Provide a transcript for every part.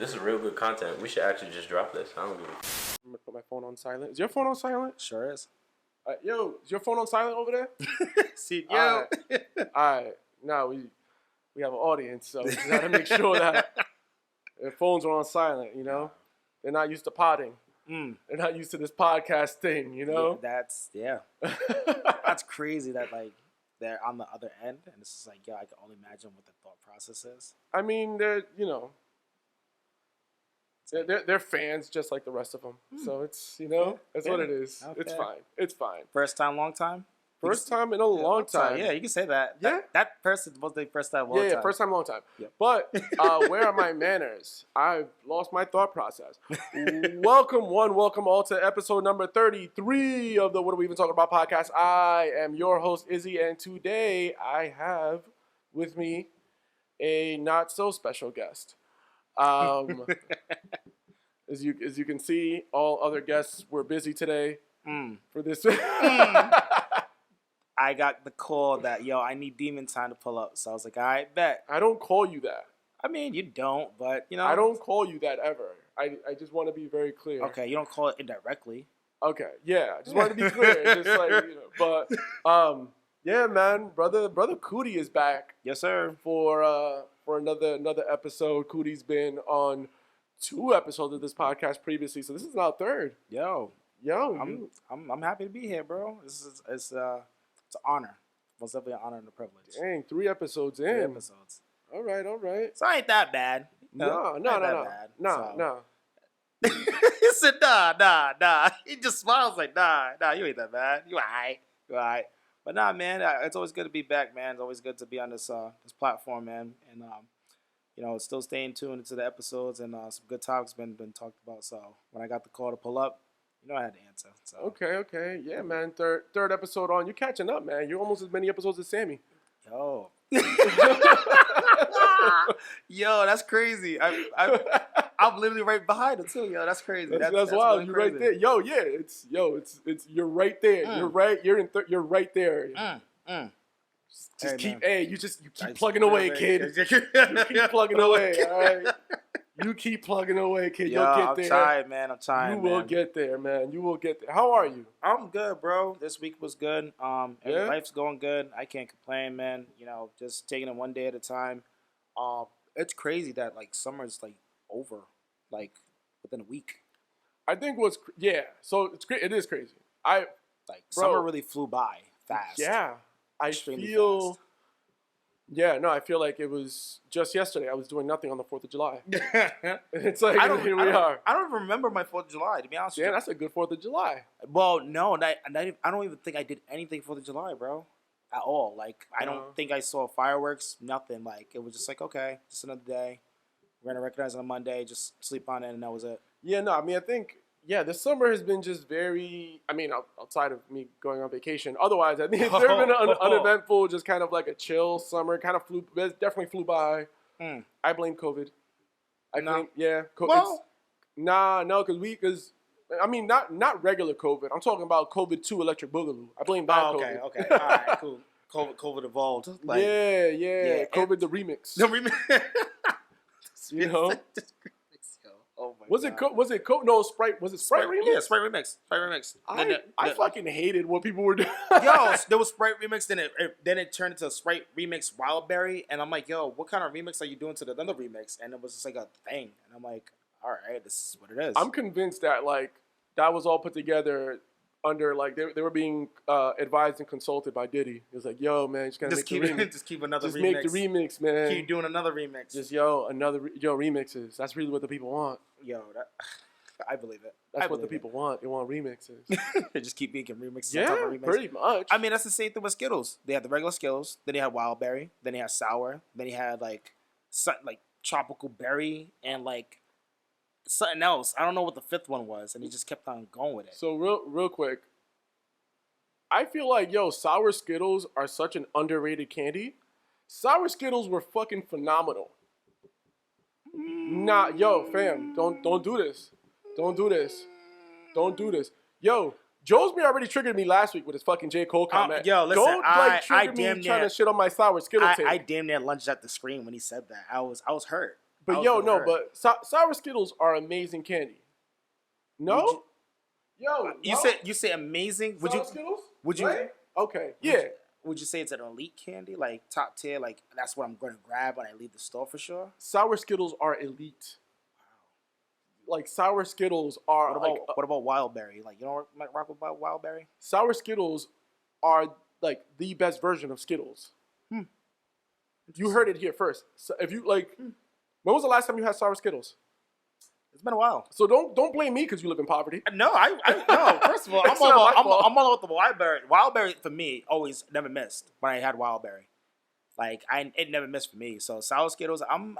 This is real good content. We should actually just drop this. I don't give a... I'm gonna put my phone on silent. Is your phone on silent? Sure is. Yo, is your phone on silent over there? See, yo. All right. Now we have an audience, so we gotta make sure that their phones are on silent. You know, they're not used to potting. They're not used to this podcast thing. You know. Yeah, that's crazy. That like they're on the other end, and it's just like, yo, I can only imagine what the thought process is. I mean, they're fans just like the rest of them. So it's, that's what it is. Okay. It's fine. It's fine. First time, long time? First time in a long time. Yeah, you can say that. Yeah. That person was the first time, long time. Yeah, first time, long time. Yep. But where are my manners? I've lost my thought process. Welcome all to episode number 33 of the What Are We Even Talking About podcast. I am your host, Izzy, and today I have with me a not so special guest. As you can see, all other guests were busy today for this. I got the call that, yo, I need demon time to pull up. So I was like, all right, bet. I don't call you that. I mean, you don't, but, I don't call you that ever. I just want to be very clear. Okay, you don't call it indirectly. Okay, yeah. I just want to be clear. Just like, But, yeah, man. Brother Kuti is back. Yes, sir. For another episode. Kuti's been on 2 episodes of this podcast previously, so this is now 3rd. Yo, I'm happy to be here, bro. It's an honor. Most definitely an honor and a privilege. Dang, 3 episodes in. 3 episodes. All right. So I ain't that bad. No. He said, nah. He just smiles like, nah, you ain't that bad. You all right. But nah, man, it's always good to be back, man. It's always good to be on this platform, man. And still staying tuned into the episodes, and some good topics been talked about. So when I got the call to pull up, I had to answer. So okay, yeah, man. Third episode on. You're catching up, man. You're almost as many episodes as Sammy. Yo, yo, that's crazy. I'm literally right behind him too. Yo, that's crazy. That's wild. Really, you're right there. Yo, yeah. It's you're right there. You're right. You're right there. Just keep plugging away, kid. You keep plugging away, all right? You keep plugging away, kid. You'll get there. I'm trying, You will get there, man. You will get there. How are you? I'm good, bro. This week was good. Life's going good. I can't complain, man. Just taking it one day at a time. It's crazy that, summer's, over, within a week. I think so it is crazy. Summer really flew by fast. Yeah. Extremely fast. I feel like it was just yesterday. I was doing nothing on the 4th of July. It's like, here we are. I don't even remember my 4th of July, to be honest with you. Yeah, that's a good 4th of July. Well, no, I don't even think I did anything 4th of July, bro, at all. I don't think I saw fireworks, nothing. It was just okay, just another day. We're going to recognize it on Monday, just sleep on it, and that was it. Yeah, no, I think... Yeah, the summer has been just very, outside of me going on vacation. Otherwise, I think it's been uneventful, just kind of like a chill summer. Kind of definitely flew by. I blame COVID. Because not regular COVID. I'm talking about COVID-2 electric boogaloo. I blame that COVID. Okay. All right, cool. COVID evolved. Yeah. COVID the remix. The remix. Oh my God. Was it no Sprite? Was it Sprite remix? Yeah, Sprite remix. I fucking hated what people were doing. Yo, there was Sprite remix, then it turned into Sprite remix Wildberry, and I'm like, yo, what kind of remix are you doing to the other remix? And it was just a thing, and I'm like, all right, this is what it is. I'm convinced that that was all put together under they were being advised and consulted by Diddy. It was like, yo, man, just keep another remix. Just make the remix, man. Keep doing another remix. Just remixes. That's really what the people want. Yo, I believe it. That's what the people want. They want remixes. They just keep making remixes. Yeah, on top of remixes. Pretty much. That's the same thing with Skittles. They had the regular Skittles, then they had Wildberry, then they had Sour, then they had tropical berry and something else. I don't know what the 5th one was, and he just kept on going with it. So real quick, I feel like sour Skittles are such an underrated candy. Sour Skittles were fucking phenomenal. Nah, fam, don't do this. Don't do this. Yo, Joesby already triggered me last week with his fucking J. Cole comment. Yo, listen, don't trigger me trying to shit on my sour Skittle tape. I damn near lunged at the screen when he said that. I was hurt. But was yo, never no, heard. but sour Skittles are amazing candy. No? Yo, You say amazing. Would sour you Skittles? would you Right? Okay, yeah. would you say it's an elite candy, like top tier? Like that's what I'm going to grab when I leave the store for sure. Sour Skittles are elite. Like sour Skittles are What about wild berry? Like you don't rock with wild berry? sour Skittles are like the best version of Skittles. You heard it here first. So if you like, when was the last time you had sour Skittles? It's been a while. So don't blame me because you live in poverty. No, no. First of all, It's not my fault. I'm all about the wild berry. Wild berry for me always never missed when I had wild berry. Like it never missed for me. So sour Skittles, I'm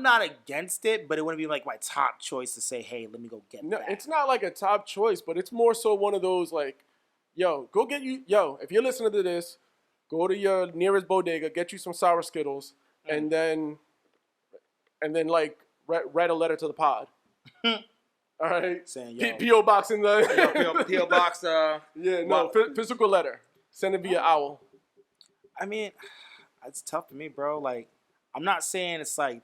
not against it, but it wouldn't be like my top choice to say, hey, let me go get No, that. it's not like a top choice, but it's more so one of those like, if you're listening to this, go to your nearest bodega, get you some sour Skittles, and then like write a letter to the pod. All right, Saying, yo, P.O. box in the P.O. box. physical letter. Send it via owl. I mean, it's tough for me, bro. Like, I'm not saying it's like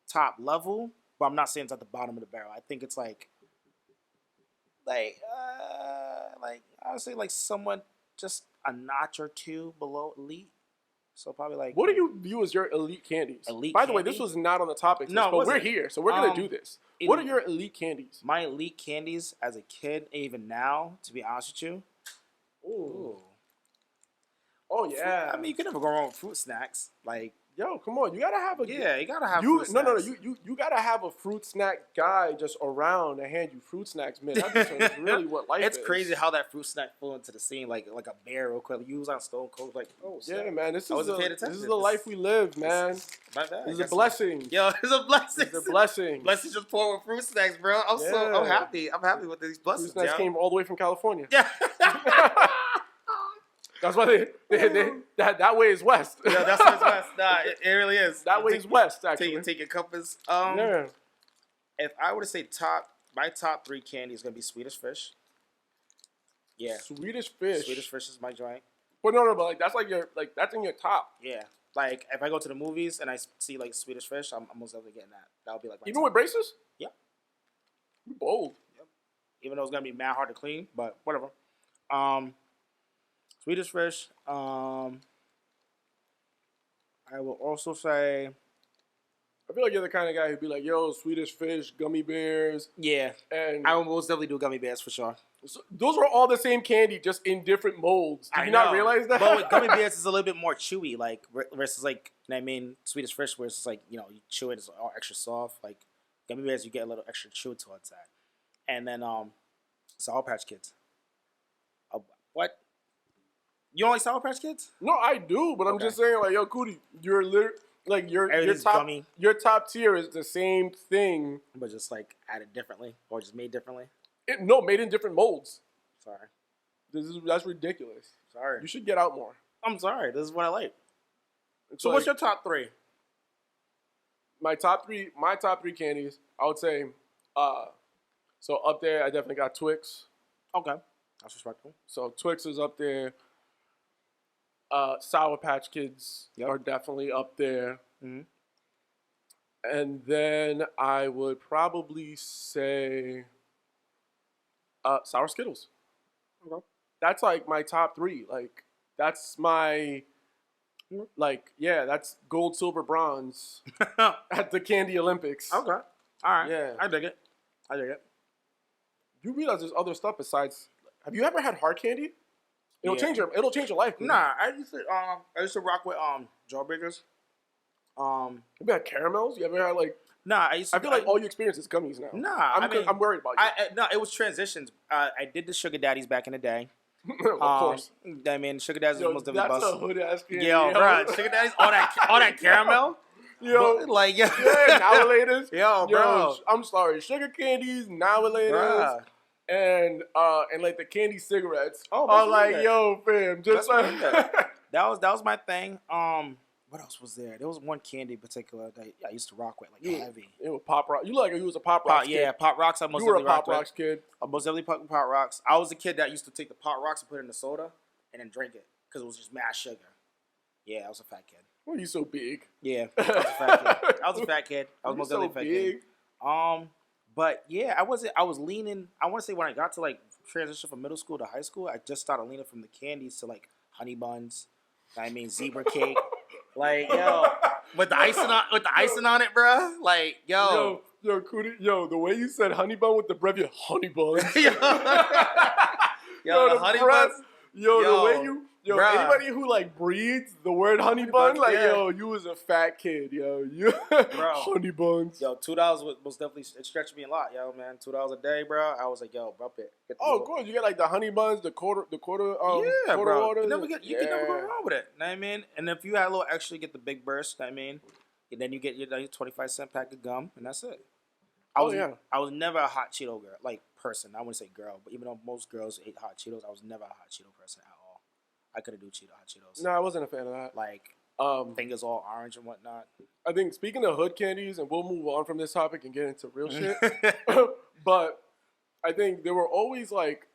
top level, but I'm not saying it's at the bottom of the barrel. I think it's like I would say like someone just a notch or two below elite. So probably like. What do you view as your elite candies? Elite By the way, candy? this was not on the topic list, No, it but we're wasn't. here, so we're gonna do this. What are your elite candies? My elite candies as a kid, even now, to be honest with you. Ooh. Oh yeah. I mean, you can never go wrong with fruit snacks. Like, yo, come on, you gotta have a you gotta have you fruit no snacks. you gotta have a fruit snack guy just around to hand you fruit snacks, man. That's just really what life is. It's crazy how that fruit snack flew into the scene like a bear real quick. You was on Stone Cold, like, oh, Yeah, snap. man. This I is wasn't paying this attention. is the life we live, man. My bad. This is a blessing. Yo, it's a blessing. It's a blessing. Blessings just pour with fruit snacks, bro. I'm Yeah. happy. I'm happy with these Fruit blessings, snacks yo. came all the way from California. Yeah. That's why that way is west. Yeah, that's what's best. Nah, it really is. That way is west, actually. Take your compass. Yeah. If I were to say my top 3 candy is gonna be Swedish Fish. Yeah, Swedish fish. Swedish Fish is my joint. But no, but like that's in your top. Yeah, like if I go to the movies and I see like Swedish Fish, I'm most definitely getting that. That'll be like my Even top. with braces? Yeah. You bold. Even though it's gonna be mad hard to clean, but whatever. Swedish Fish. I will also say. I feel like you're the kind of guy who'd be like, yo, Swedish fish, gummy bears. Yeah, And I will most definitely do gummy bears for sure. so those are all the same candy, just in different molds. Do you not realize that? But with gummy bears, it's a little bit more chewy, like versus like, you know what I mean, Swedish Fish, where it's just like, you know, you chew it, it's all extra soft. Like gummy bears, you get a little extra chew towards that. And then Sour Patch Kids. What? You don't like Sour Patch Kids? No, I do, but I'm Okay. just saying, like, yo, Kuti, you're like your Everything's top gummy. your top tier is the same thing. But just like added differently or just made differently? No, made in different molds. Sorry. That's ridiculous. Sorry. You should get out more. I'm sorry. This is what I like. It's So like, what's your top 3? my top three candies? I would say, so up there, I definitely got Twix. Okay. That's respectful. So Twix is up there. Sour Patch Kids Yep. are definitely up there. Mm-hmm. And then I would probably say Sour Skittles. Okay. That's like my top 3. Like that's my that's gold, silver, bronze at the Candy Olympics. Okay. All right. Yeah. I dig it. You realize there's other stuff besides. Have you ever had hard candy? It'll Yeah. change your life. Nah, I used to rock with Jawbreakers. You ever had caramels? You ever had like? Nah, I I feel like all you experience is gummies now. Nah, I'm worried about you. No, it was transitions. I did the Sugar Daddies back in the day. Of course. I mean, Sugar Daddies Yo, was most definitely that's bust. a hood ass candy. Yo, bro, Sugar Daddies, all that caramel. Yo, Like, yeah, nowalators. Yo, bro. I'm sorry, sugar candies, nowalators, and like the candy cigarettes. Oh, are that's like, good. yo, fam, just That's like. good. That was my thing. What else was there? There was one candy in particular that I used to rock with, like heavy. It was Pop Rock. You was a Pop Rocks kid. Yeah, Pop Rocks. I most You were a definitely Pop rocked Rocks kid. with. I most definitely put Pop Rocks. I was a kid that used to take the Pop Rocks and put it in the soda and then drink it because it was just mad sugar. Yeah, I was a fat kid. Why are you so big? Yeah, I was a fat kid. I was a fat kid. I was most so definitely a fat kid. But yeah, I was leaning. I want to say when I got to like transition from middle school to high school, I just started leaning from the candies to like honey buns. I mean zebra cake. Like yo, with the icing on it, bro. Like yo, Kuti, the way you said honey bun with the bread, honey buns. Yo, the honey buns. The way you, anybody who like breathes the word honey bun, like you was a fat kid, you honey buns. Yo, $2 was most definitely it stretched me a lot, yo, man. $2 a day, bro. I was like, yo, bump it. Good. You get like the honey buns, the quarter, quarter bro. water. You can never go wrong with it. Know what I mean? And if you had a little extra, you get the big burst. Know what I mean? And then you get your 25-cent pack of gum, and that's it. I was never a hot Cheeto girl, like person. I wouldn't say girl, but even though most girls ate hot Cheetos, I was never a hot Cheeto person at all. I couldn't do hot Cheetos. No, I wasn't a fan of that. Like fingers all orange and whatnot. I think speaking of hood candies, and we'll move on from this topic and get into real shit. But I think there were always like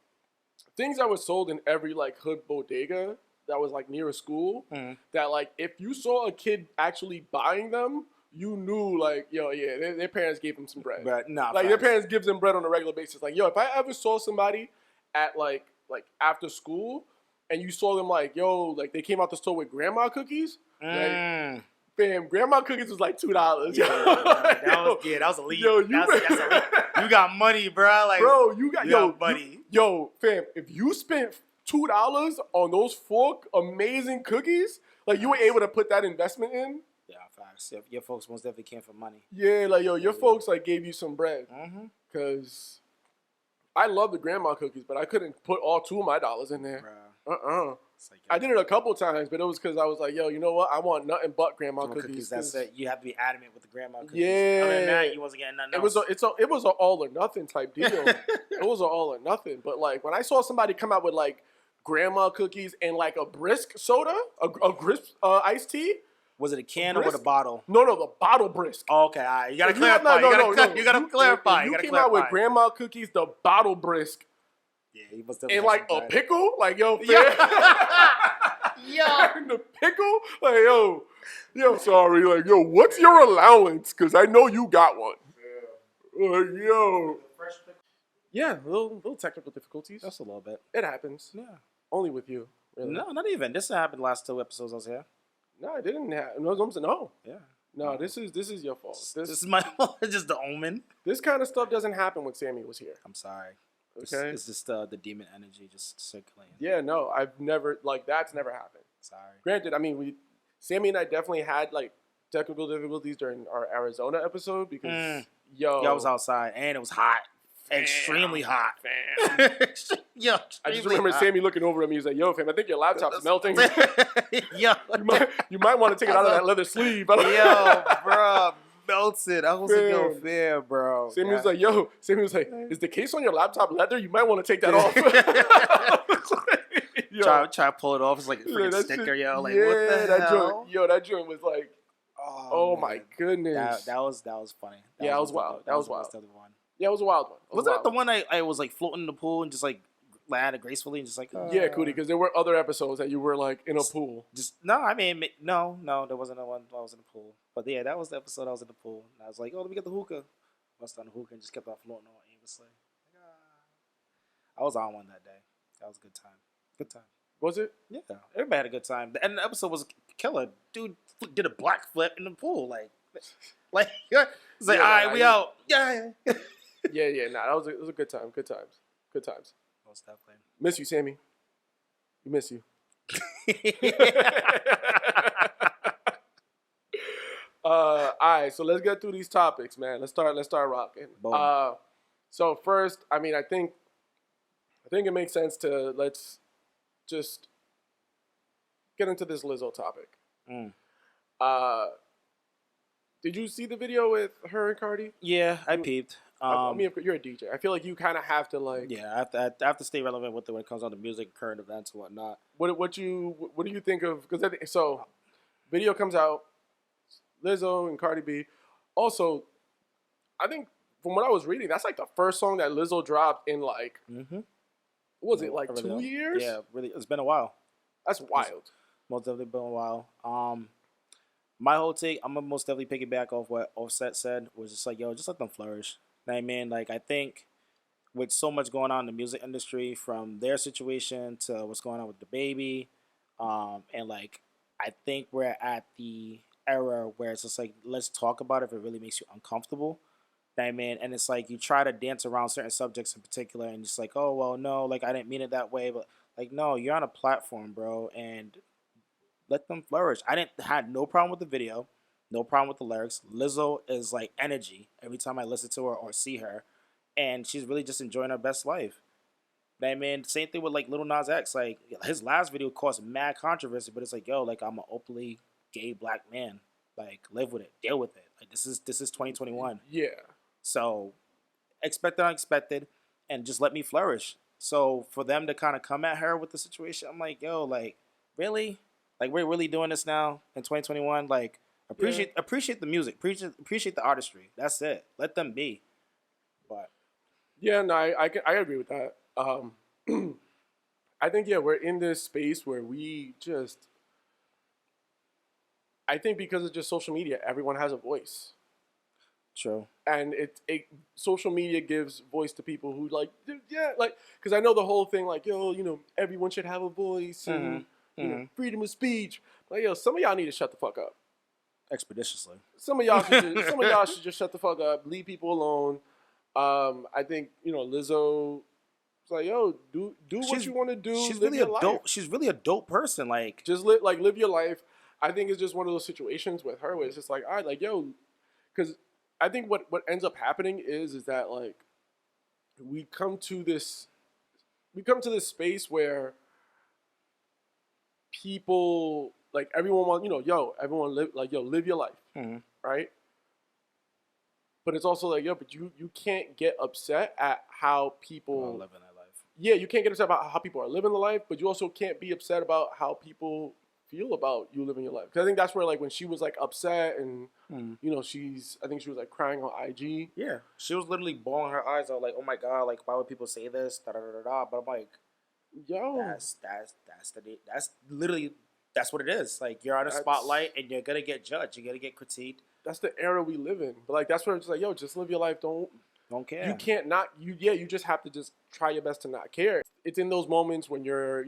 things that were sold in every like hood bodega that was like near a school. That like if you saw a kid actually buying them, you knew like their parents gave them some bread. But nah, like their parents gives them bread on a regular basis. Like if I ever saw somebody at like after school and you saw them like they came out the store with grandma cookies. Like, fam, grandma cookies was like $2. That was elite. That's elite. You got money, bro. Like, bro, you got money. Fam, if you spent $2 on those 4 amazing cookies, like you were able to put that investment in. Yeah, facts. Your folks most definitely came for money. Yeah, like your folks like gave you some bread. Cause I love the grandma cookies, but I couldn't put all 2 of my dollars in there. Like, I did it a couple times, but it was because I was like, you know what? I want nothing but grandma cookies. That's it. You have to be adamant with the grandma cookies. Yeah. Other than that, you wasn't getting nothing else. It was an all or nothing type deal. It was an all or nothing. But like when I saw somebody come out with like grandma cookies and like a brisk soda, a crisp iced tea. Was it a can or with a bottle? No, the bottle brisk. Oh, okay, all right. You gotta clarify. You gotta clarify. You came out with grandma cookies, the bottle brisk. Yeah, he must have. And like a pickle, like yeah. The pickle, like sorry, like what's your allowance? Because I know you got one. Like yeah, little technical difficulties. Just a little bit. It happens. Yeah, only with you. Really. No, not even. This happened the last 2 episodes I was here. No, it didn't happen. No. Yeah. No, this is your fault. This is my fault. It's just the omen. This kind of stuff doesn't happen when Sammy was here. I'm sorry. Okay. It's just the demon energy just circulating. Yeah, no, I've never that's never happened. Sorry. Granted, I mean Sammy and I definitely had like technical difficulties during our Arizona episode because I was outside and it was hot. Extremely hot. Fam. I just remember Sammy looking over at me. He was like, "Yo, fam, I think your laptop's melting. you might want to take it out of that leather sleeve." Yo, bro, melted. I was like, "Yo, fam, bro." Sammy was like, "Is the case on your laptop leather? You might want to take that off." Try to pull it off. It's like a freaking sticker, yo. Like, what the hell? That joint was like, oh my goodness. That was funny. That was wild. That was wild. Yeah, it was a wild one. Wasn't it the one I was like floating in the pool and just like landed gracefully and just like yeah, Kuti, because there were other episodes that you were like in a pool. No, there wasn't one I was in the pool. But yeah, that was the episode I was in the pool. And I was like, let me get the hookah. Bust on the hookah and just kept on floating on aimlessly. I was on one that day. That was a good time. Good time. Was it? Yeah, everybody had a good time. And the episode was killer. Dude did a black flip in the pool, like it's like, all right, we out. Yeah. Nah, it was a good time. Good times. Most definitely. Miss you, Sammy. We miss you. All right, so let's get through these topics, man. Let's start rocking. So first, I mean, I think it makes sense to let's just get into this Lizzo topic. Did you see the video with her and Kyrie? Yeah, I peeped. I mean, you're a DJ. I feel like you kind of have to like. Yeah, I have to stay relevant with it when it comes on to music, current events, and whatnot. What do you think of? Because so, video comes out, Lizzo and Cardi B. Also, I think from what I was reading, that's like the first song that Lizzo dropped in like. What was it like 2 years? Yeah, really, it's been a while. That's wild. Most definitely been a while. My whole take, I'm gonna most definitely piggyback off what Offset said, was just like, yo, just let them flourish. You know what I mean? Like, I think with so much going on in the music industry, from their situation to what's going on with the baby, and like, I think we're at the era where it's just like, let's talk about it if it really makes you uncomfortable. You know what I mean? And it's like you try to dance around certain subjects in particular, and just like, oh well, no, like I didn't mean it that way, but like, no, you're on a platform, bro, and let them flourish. I didn't had no problem with the video, no problem with the lyrics. Lizzo is like energy every time I listen to her or see her, and she's really just enjoying her best life. I mean, same thing with like Little Nas X. Like his last video caused mad controversy, but it's like, yo, like I'm an openly gay black man. Like live with it, deal with it. Like this is 2021. Yeah. So expect the unexpected, and just let me flourish. So for them to kind of come at her with the situation, I'm like, yo, like really, like we're really doing this now in 2021. Like appreciate the music, appreciate the artistry. That's it. Let them be. But Yeah, no, I agree with that. I think, yeah, we're in this space where we just, I think because of just social media, everyone has a voice. true. And social media gives voice to people who like, yeah, like, because I know the whole thing, like, yo, everyone should have a voice and, freedom of speech. Like, yo, some of y'all need to shut the fuck up. Expeditiously. Some of y'all should just shut the fuck up, leave people alone. I think, Lizzo, it's like, yo, do what you want to do. She's live really your a life. dope. She's really a dope person. Like, Just live your life. I think it's just one of those situations with her where it's just like, all right, like, yo, because I think what ends up happening is that like we come to this space where people, like, everyone wants, everyone live your life, right? But it's also like, yo, but you can't get upset at how people living their life. Yeah, you can't get upset about how people are living the life, but you also can't be upset about how people feel about you living your life. Because I think that's where, like, when she was like upset and I think she was like crying on IG. Yeah, she was literally bawling her eyes out, like, oh my god, like why would people say this? Da da da da. But I'm like, yo, that's literally that's what it is. Like you're on a spotlight and you're gonna get judged. You're gonna get critiqued. That's the era we live in. But like that's where it's like, yo, just live your life. Don't care. You can't not you just have to just try your best to not care. It's in those moments when you're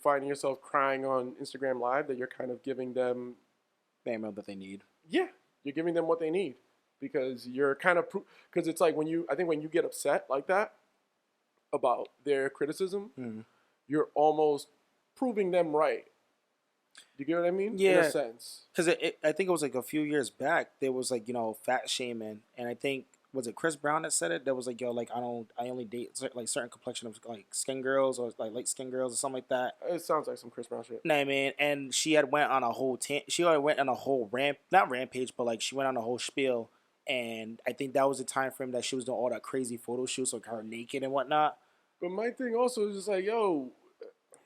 finding yourself crying on Instagram Live that you're kind of giving them the amount that they need. Yeah, you're giving them what they need because you're kind of because it's like when you get upset like that about their criticism, you're almost proving them right. You get what I mean? Yeah. In a sense. Because I think it was like a few years back, there was like, fat shaming. And I think, was it Chris Brown that said it? That was like, yo, like, I only date like certain complexion of like skin girls or like light skin girls or something like that. It sounds like some Chris Brown shit. Know what I mean? And she had went on a whole not rampage, but like she went on a whole spiel. And I think that was the time frame that she was doing all that crazy photo shoots, like her naked and whatnot. But my thing also is just like, yo.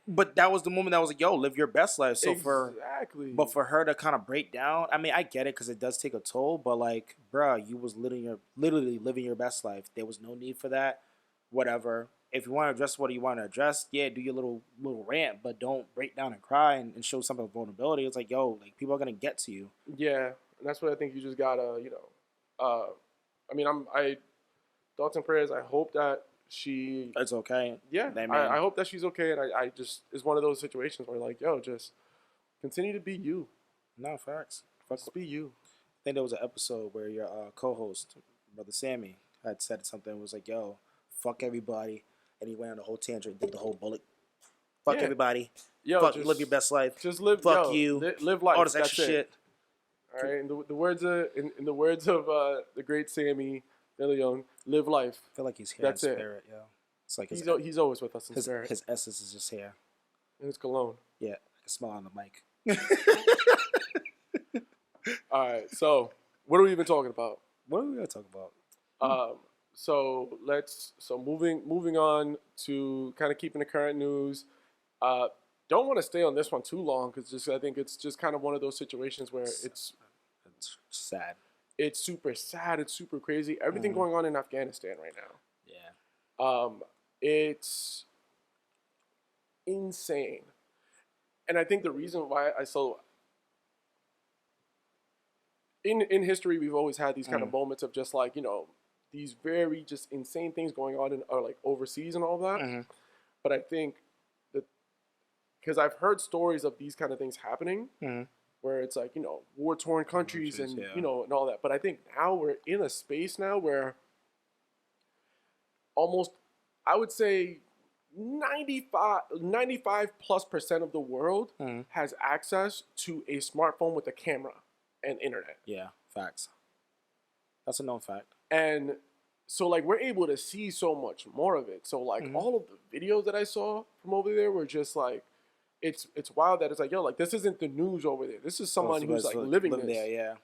But that was the moment that was like, yo, live your best life. So exactly. But for her to kind of break down, I mean, I get it because it does take a toll. But like, bruh, you was literally living your best life. There was no need for that. Whatever. If you want to address what you want to address, yeah, do your little rant, but don't break down and cry and show some vulnerability. It's like, yo, like people are gonna get to you. Yeah, and that's what I think you just gotta, I mean, thoughts and prayers. I hope that it's okay. Yeah, I hope that she's okay, and I just, it's one of those situations where like, yo, just continue to be you. No, facts. Just be you. I think there was an episode where your co-host, Brother Sammy, had said something. Was like, yo, fuck everybody, and he went on a whole tangent, did the whole bullet. Fuck everybody. Yo, fuck, live your best life. Just live. Fuck you. Live life. All this extra shit. All right. In the words of the great Sammy De Leon, live life. I feel like he's here in spirit, yo. It's like he's always with us in spirit. His essence is just here. And his cologne. Yeah, I can smell on the mic. All right. So, what are we even talking about? What are we gonna talk about? So moving on to kind of keeping the current news. Don't want to stay on this one too long because I think it's just kind of one of those situations where it's sad. It's super sad. It's super crazy. Everything going on in Afghanistan right now. Yeah. It's insane. And I think the reason why in history, we've always had these kind of moments of just like, these very just insane things going on or like overseas and all that. But I think that because I've heard stories of these kind of things happening where it's like, war-torn countries and, and all that. But I think now we're in a space now where almost, I would say 95% of the world has access to a smartphone with a camera and internet. Yeah, facts. That's a known fact. And so, like, we're able to see so much more of it. So, like, all of the videos that I saw from over there were just, like, it's wild that it's like, yo, like, this isn't the news over there. This is someone who's, like, living this. There, yeah.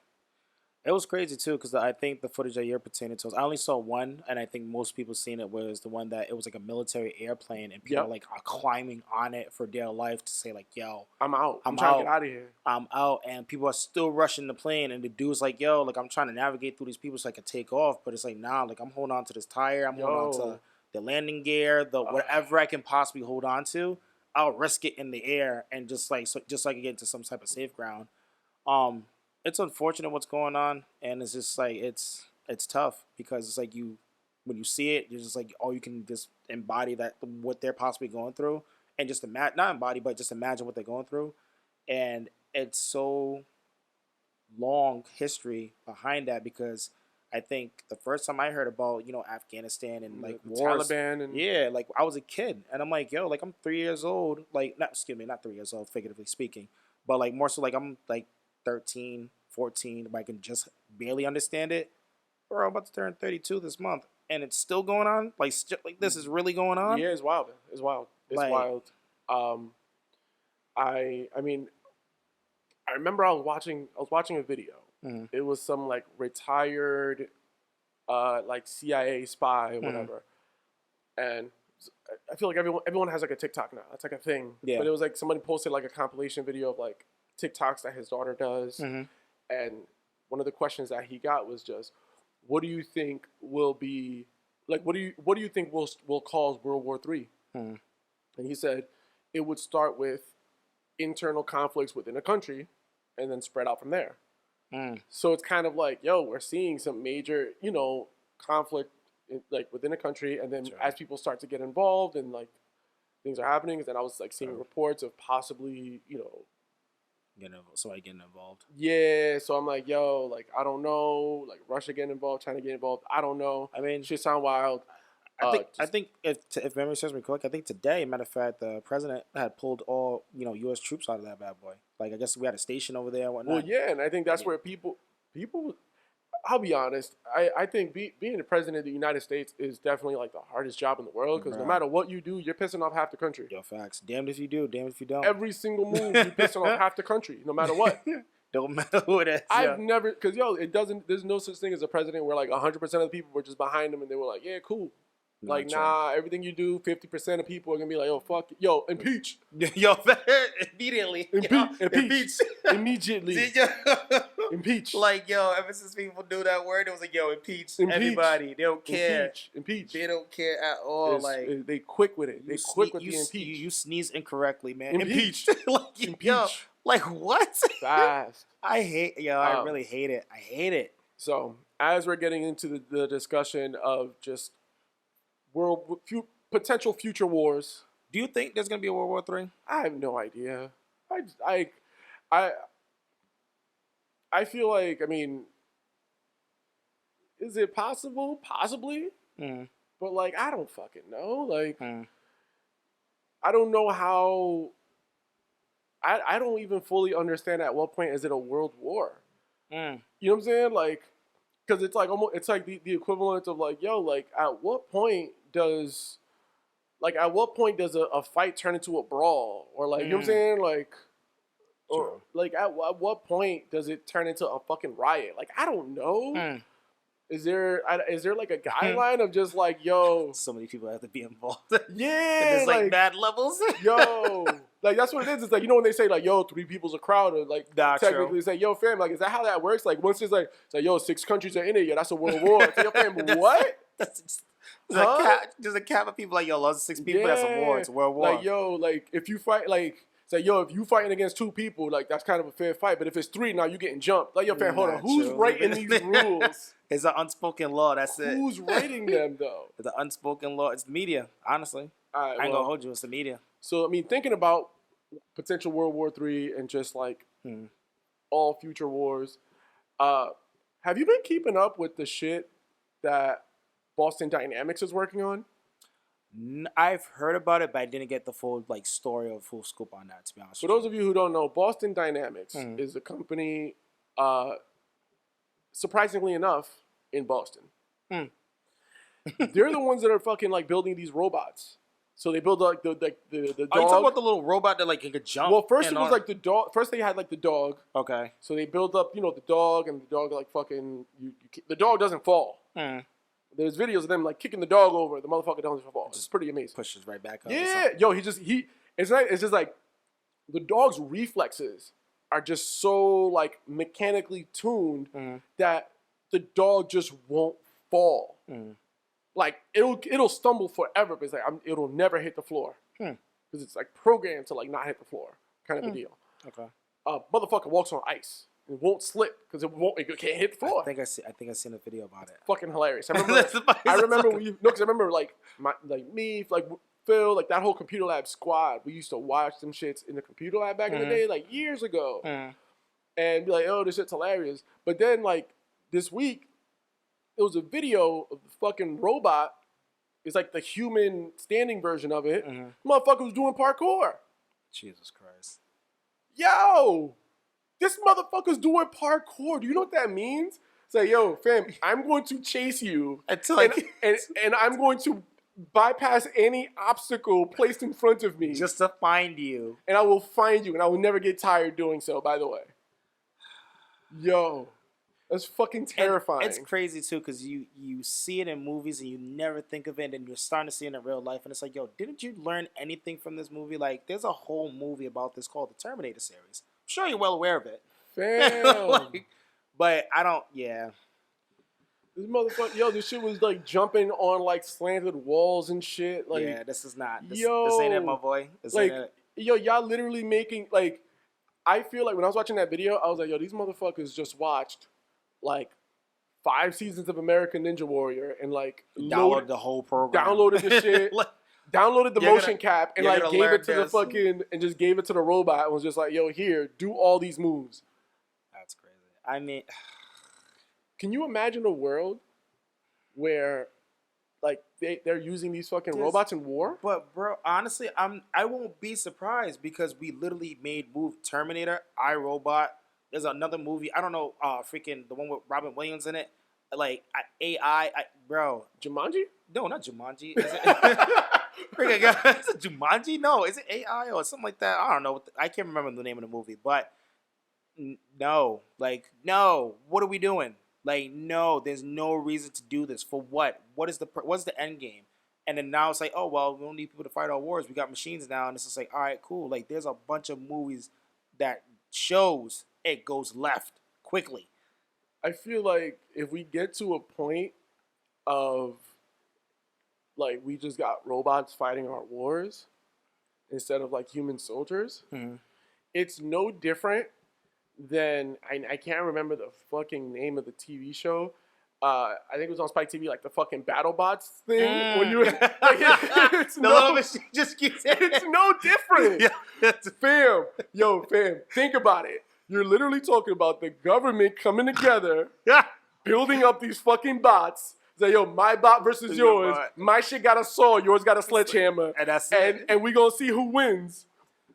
It was crazy, too, because I think the footage that you're pertaining to, I only saw one, and I think most people seen it, was the one that it was like a military airplane, and people like are climbing on it for their life to say, like, yo, I'm out. I'm trying to get out of here. I'm out, and people are still rushing the plane, and the dude's like, yo, like, I'm trying to navigate through these people so I can take off, but it's like, nah, like, I'm holding on to this tire, I'm holding on to the landing gear, whatever I can possibly hold on to, I'll risk it in the air, and just so I can get into some type of safe ground. It's unfortunate what's going on, and it's just like it's tough because it's like when you see it, you're just like, oh, you can just embody that what they're possibly going through, and just not embody, but just imagine what they're going through, and it's so long history behind that because I think the first time I heard about Afghanistan and like the wars, Taliban and like I was a kid, and I'm like, yo, like I'm 3 years old, like not 3 years old, figuratively speaking, but like more so like I'm like 13, 14, but I can just barely understand it. Bro, I'm about to turn 32 this month, and it's still going on. Like this is really going on. Yeah, it's wild. It's wild. It's like, wild. I mean, I remember I was watching a video. It was some like retired, like CIA spy or whatever, and I feel like everyone has like a TikTok now. That's like a thing. Yeah. But it was like somebody posted like a compilation video of like TikToks that his daughter does, and one of the questions that he got was just, "What do you think will be like? What do you think will cause World War III?" And he said it would start with internal conflicts within a country, and then spread out from there. So it's kind of like, yo, we're seeing some major, conflict like within a country, and then as people start to get involved and like things are happening, and then I was like seeing reports of possibly, somebody getting involved. Yeah, so I'm like, yo, like I don't know, like Russia getting involved, China getting involved. I don't know. I mean, shit sound wild. I think if memory serves me correct, I think today, matter of fact, the president had pulled all U.S. troops out of that bad boy. Like I guess we had a station over there and whatnot. Well, yeah, and I think that's where people. I'll be honest. I think being the president of the United States is definitely like the hardest job in the world because no matter what you do, you're pissing off half the country. Yo, facts. Damned if you do, damned if you don't. Every single move, you're pissing off half the country, no matter what. Don't matter who it is. I've never, because it doesn't. There's no such thing as a president where like 100% of the people were just behind him and they were like, yeah, cool. Like, nah, everything you do, 50% of people are going to be like, oh, fuck it. Yo, impeach. Yo, immediately. Impeach. Immediately. Impeach. Like, yo, ever since people knew that word, it was like, yo, impeach. Everybody. They don't care. Impeach. They don't care at all. They quick with it. They quick with the impeach. You sneeze incorrectly, man. Impeach. Impeach. Yo, like, what? Fast. I really hate it. I hate it. So, as we're getting into the discussion of just potential future wars. Do you think there's gonna be a World War III? I have no idea. I feel like, I mean, is it possible? Possibly. But like, I don't fucking know. Like, I don't know how. I don't even fully understand at what point is it a world war. You know what I'm saying? Like, because it's like almost, it's like the equivalent of like, yo, like at what point does a fight turn into a brawl, or like, you know what I'm saying, like, or like at what point does it turn into a fucking riot? Like, I don't know. Is there like a guideline of just like, yo, so many people have to be involved? Yeah, there's like bad levels. Yo, like that's what it is. It's like, when they say like, yo, 3 people's a crowd, or like technically it's like, yo, fam, like, is that how that works? Like once it's like, yo, 6 countries are in it, yo, that's a world war. It's like, yo, fam, what? There's a cap of people like, yo, lost 6 people, that's a war. It's a world war. Like, yo, like if you fight, like, Say, yo, if you fighting against 2 people, like that's kind of a fair fight. But if it's 3, now you getting jumped. Like, yo, fam, hold on. Who's writing these rules? It's an unspoken law. That's it. Who's writing them though? It's an unspoken law. It's the media. Honestly, I ain't gonna hold you. It's the media. So I mean, thinking about potential World War III and just like all future wars, have you been keeping up with the shit that Boston Dynamics is working on? I've heard about it, but I didn't get the full like story or full scoop on that. To be honest, For those of you who don't know, Boston Dynamics is a company, surprisingly enough, in Boston. They're the ones that are fucking like building these robots. So they build like the dog. Are you talking about the little robot that like could jump? Well, first it was like the dog. First they had like the dog. Okay. So they build up, the dog, and the dog like fucking. The dog doesn't fall. There's videos of them like kicking the dog over. The motherfucker doesn't fall. It's pretty amazing. Pushes right back up. Yeah, yo, It's just like the dog's reflexes are just so like mechanically tuned that the dog just won't fall. Like it'll stumble forever, but it's like it'll never hit the floor because it's like programmed to like not hit the floor, kind of a deal. Okay. Motherfucker walks on ice. It won't slip because it can't hit the floor. I think I seen a video about it. Fucking hilarious. I remember because I remember like me, like Phil, like that whole computer lab squad. We used to watch them shits in the computer lab back in the day, like years ago, and be like, oh, this shit's hilarious. But then like this week, it was a video of the fucking robot. It's like the human standing version of it. Motherfucker was doing parkour. Jesus Christ. Yo, this motherfucker's doing parkour. Do you know what that means? Say, yo, fam, I'm going to chase you and I'm going to bypass any obstacle placed in front of me. Just to find you. And I will find you, and I will never get tired doing so, by the way. Yo, that's fucking terrifying. It's crazy, too, because you see it in movies and you never think of it, and you're starting to see it in real life, and it's like, yo, didn't you learn anything from this movie? Like, there's a whole movie about this called the Terminator series. I'm sure you're well aware of it. Fam. But I don't, yeah. This motherfucker, yo, this shit was like jumping on like slanted walls and shit. Like, yeah, this is not. This yo, ain't it, my boy. This like, ain't it. Yo, y'all literally making like. I feel like when I was watching that video, I was like, yo, these motherfuckers just watched like 5 seasons of American Ninja Warrior and like downloaded the whole program. Downloaded the shit. Downloaded the motion cap and like gave it to the fucking and just gave it to the robot and was just like, yo, here, do all these moves. That's crazy. I mean, can you imagine a world where like they're using these fucking robots in war? But bro, honestly, I won't be surprised because we literally made Terminator, iRobot. There's another movie, I don't know, freaking the one with Robin Williams in it. Like AI, bro. Jumanji? No, not Jumanji. Is it? Is it Jumanji? No, is it AI or something like that? I don't know. I can't remember the name of the movie, but no, no. What are we doing? Like, no, there's no reason to do this. For what? What's the end game? And then now it's like, oh, well, we don't need people to fight our wars. We got machines now. And it's just like, all right, cool. Like, there's a bunch of movies that shows it goes left quickly. I feel like if we get to a point of, like, we just got robots fighting our wars instead of, like, human soldiers, it's no different than, I can't remember the fucking name of the TV show. I think it was on Spike TV, like the fucking BattleBots thing. When you, like, it's no different. Fam, think about it. You're literally talking about the government coming together, building up these fucking bots. Say, yo, my bot versus yours. My shit got a saw, yours got a sledgehammer. And that's it. And we gonna see who wins.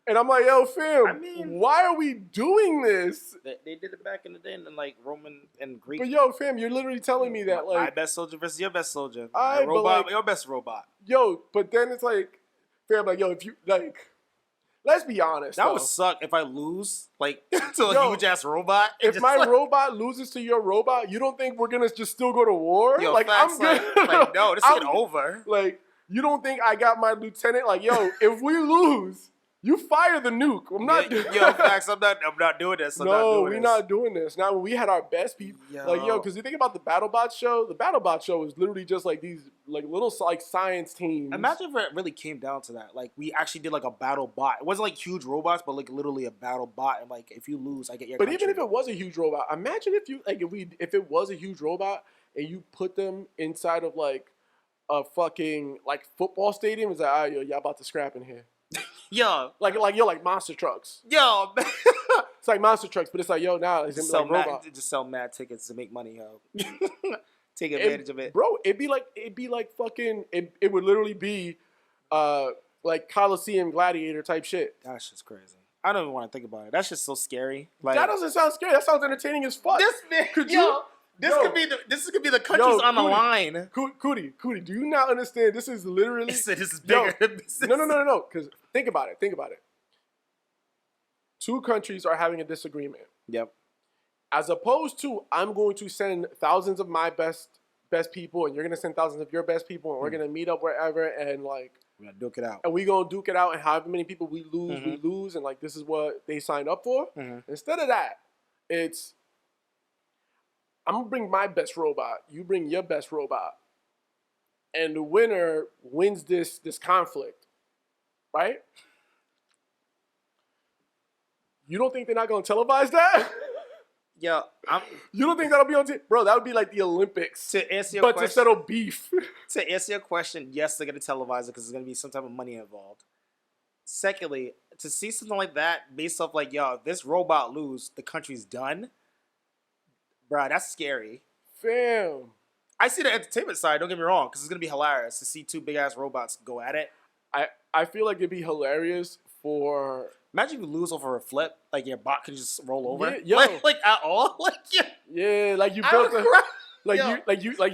And I'm like, yo, fam, why are we doing this? They did it back in the day in like Roman and Greek. But yo, fam, you're literally telling me that like my best soldier versus your best soldier. My robot, your best robot. Yo, but then it's like, fam, like, yo, if you like, let's be honest. That would suck if I lose like to a huge ass robot. If my robot loses to your robot, you don't think we're gonna just still go to war? Yo, like, I'm good. Like, no, this ain't over. Like, you don't think I got my lieutenant? Like, yo, if we lose, You fire the nuke. I'm not. Yo, facts. I'm not doing this. We're not doing this. Now, when we had our best people, because you think about the BattleBots show. The BattleBots show is literally just like these, like little like science teams. Imagine if it really came down to that. Like we actually did like a battle bot. It wasn't like huge robots, but like literally a battle bot. And like if you lose, I get your. But even if it was a huge robot, imagine if you like if it was a huge robot and you put them inside of like a fucking like football stadium. It's like, yo, y'all about to scrap in here. Yo, like monster trucks. Yo, man. It's like monster trucks, but it's like, yo, now it's gonna be like robot. Just sell mad tickets to make money, yo. Take advantage of it, bro. It'd be like fucking. It would literally be, like Coliseum Gladiator type shit. That's just crazy. I don't even want to think about it. That's just so scary. Like that doesn't sound scary. That sounds entertaining as fuck. This man, this could be the countries on the line. Kuti, do you not understand? This is literally. This is bigger. No. Because think about it. Two countries are having a disagreement. Yep. As opposed to, I'm going to send thousands of my best people, and you're gonna send thousands of your best people, and we're gonna meet up wherever, and like we're gonna duke it out. And we gonna duke it out, and however many people we lose, and like this is what they signed up for. Instead of that, it's I'm gonna bring my best robot, you bring your best robot, and the winner wins this conflict, right? You don't think they're not gonna televise that? Yo, you don't think that'll be on TV? Bro, that would be like the Olympics. To answer your but question, to settle beef. To answer your question, yes, they're gonna televise it because there's gonna be some type of money involved. Secondly, to see something like that based off like, yo, if this robot lose, the country's done. Bro, that's scary. Fam. I see the entertainment side, don't get me wrong, because it's going to be hilarious to see two big-ass robots go at it. I feel like it'd be hilarious for... Imagine if you lose over a flip, like your bot can just roll over. Yeah, like at all? Like, yeah, like you built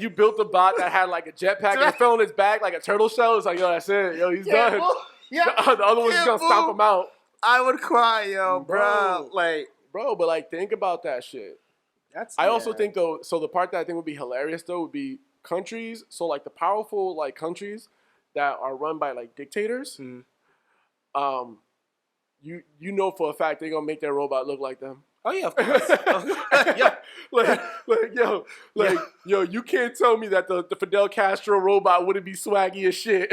you built a bot that had like a jetpack and it fell on his back like a turtle shell. It's like, yo, that's it. Yo, he's done. The other one's going to stomp him out. I would cry, yo, bro. Bro, but like, think about that shit. I also think though, so the part that I think would be hilarious though would be countries. So like the powerful like countries that are run by like dictators. You know for a fact they're gonna make their robot look like them. Oh yeah, of course. Yo, you can't tell me that the Fidel Castro robot wouldn't be swaggy as shit.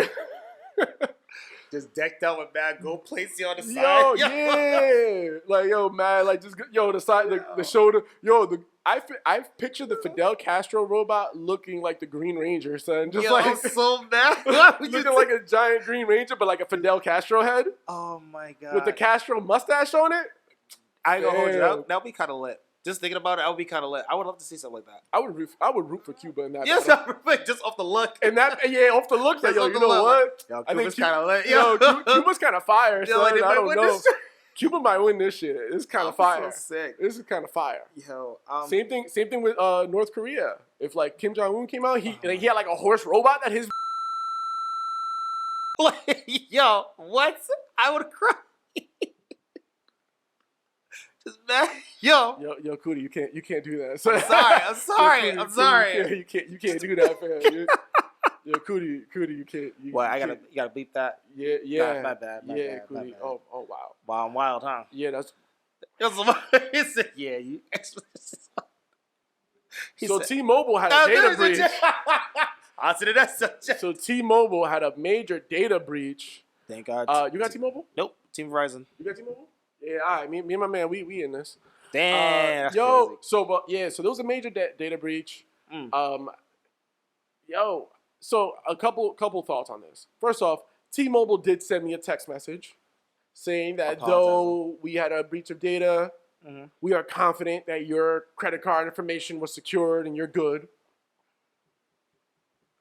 Just decked out with bad gold plates on the side. Yo, yeah. Like, yo, man, like, just, yo, the side, the shoulder. Yo, I picture the Fidel Castro robot looking like the Green Ranger, son. Just like, I'm so mad. Looking like a giant Green Ranger, but like a Fidel Castro head. Oh, my God. With the Castro mustache on it. I ain't gonna hold you. That would be kind of lit. Just thinking about it, I would be kind of lit. I would love to see something like that. I would root for Cuba in that. Yes, just off the look. And that, yeah, off the look. Like, yo, you know what? Yo, Cuba's kind of lit. Yo, Cuba's kind of fire. So like, I don't know. Cuba might win this shit. It's kind of fire. So sick. This is kind of fire. Yo, same thing with North Korea. If like Kim Jong-un came out, he had like a horse robot that his. Yo, what? I would cry. Yo, Kuti, you can't do that. I'm sorry. You can't do that, fam. Yo, Kuti, you can't. You gotta beep that. Yeah. My bad. Kuti. My bad. Oh, wow. Wow, I'm wild, huh? Yeah, that's. Yeah, you. So T-Mobile had a data breach. So T-Mobile had a major data breach. Thank God. You got T-Mobile? Nope. Team Verizon. You got T-Mobile? Yeah, all right. Me and my man, we in this. Damn. That's yo, crazy. So there was a major data breach. So a couple thoughts on this. First off, T-Mobile did send me a text message saying that though we had a breach of data, we are confident that your credit card information was secured and you're good.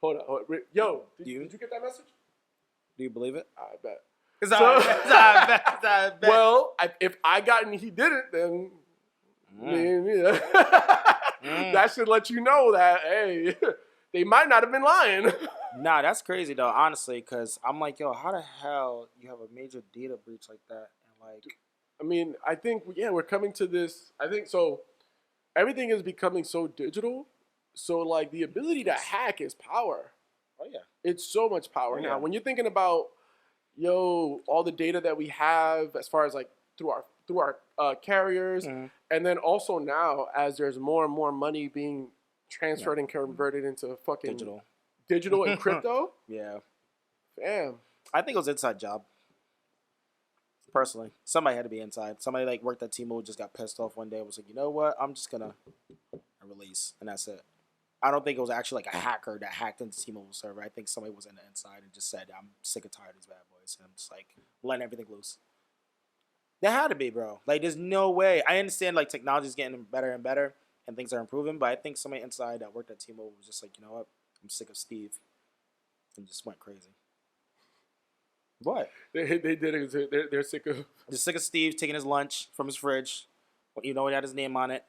Hold on. Yo, did you get that message? Do you believe it? I bet. I bet. Well, if I got and he didn't, then that should let you know that, hey, they might not have been lying. Nah, that's crazy though, honestly, because I'm like, yo, how the hell you have a major data breach like that? And like, I mean, I think, we're coming to this. I think so. Everything is becoming so digital. So like the ability to hack is power. Oh yeah, it's so much power now. When you're thinking about, yo, all the data that we have as far as like through our carriers, and then also now as there's more and more money being transferred and converted into fucking digital and crypto. Yeah. Damn. I think it was inside job. Personally, somebody had to be inside. Somebody like worked at TMobile, just got pissed off one day. Was like, you know what? I'm just gonna release, and that's it. I don't think it was actually like a hacker that hacked into T-Mobile server. I think somebody was in the inside and just said, I'm sick and tired of these bad boys. And I'm just like, letting everything loose. There had to be, bro. Like, there's no way. I understand, like, technology's getting better and better and things are improving, but I think somebody inside that worked at T-Mobile was just like, you know what? I'm sick of Steve. And just went crazy. What? They did it. They're sick of... They're sick of Steve taking his lunch from his fridge. You know, he had his name on it.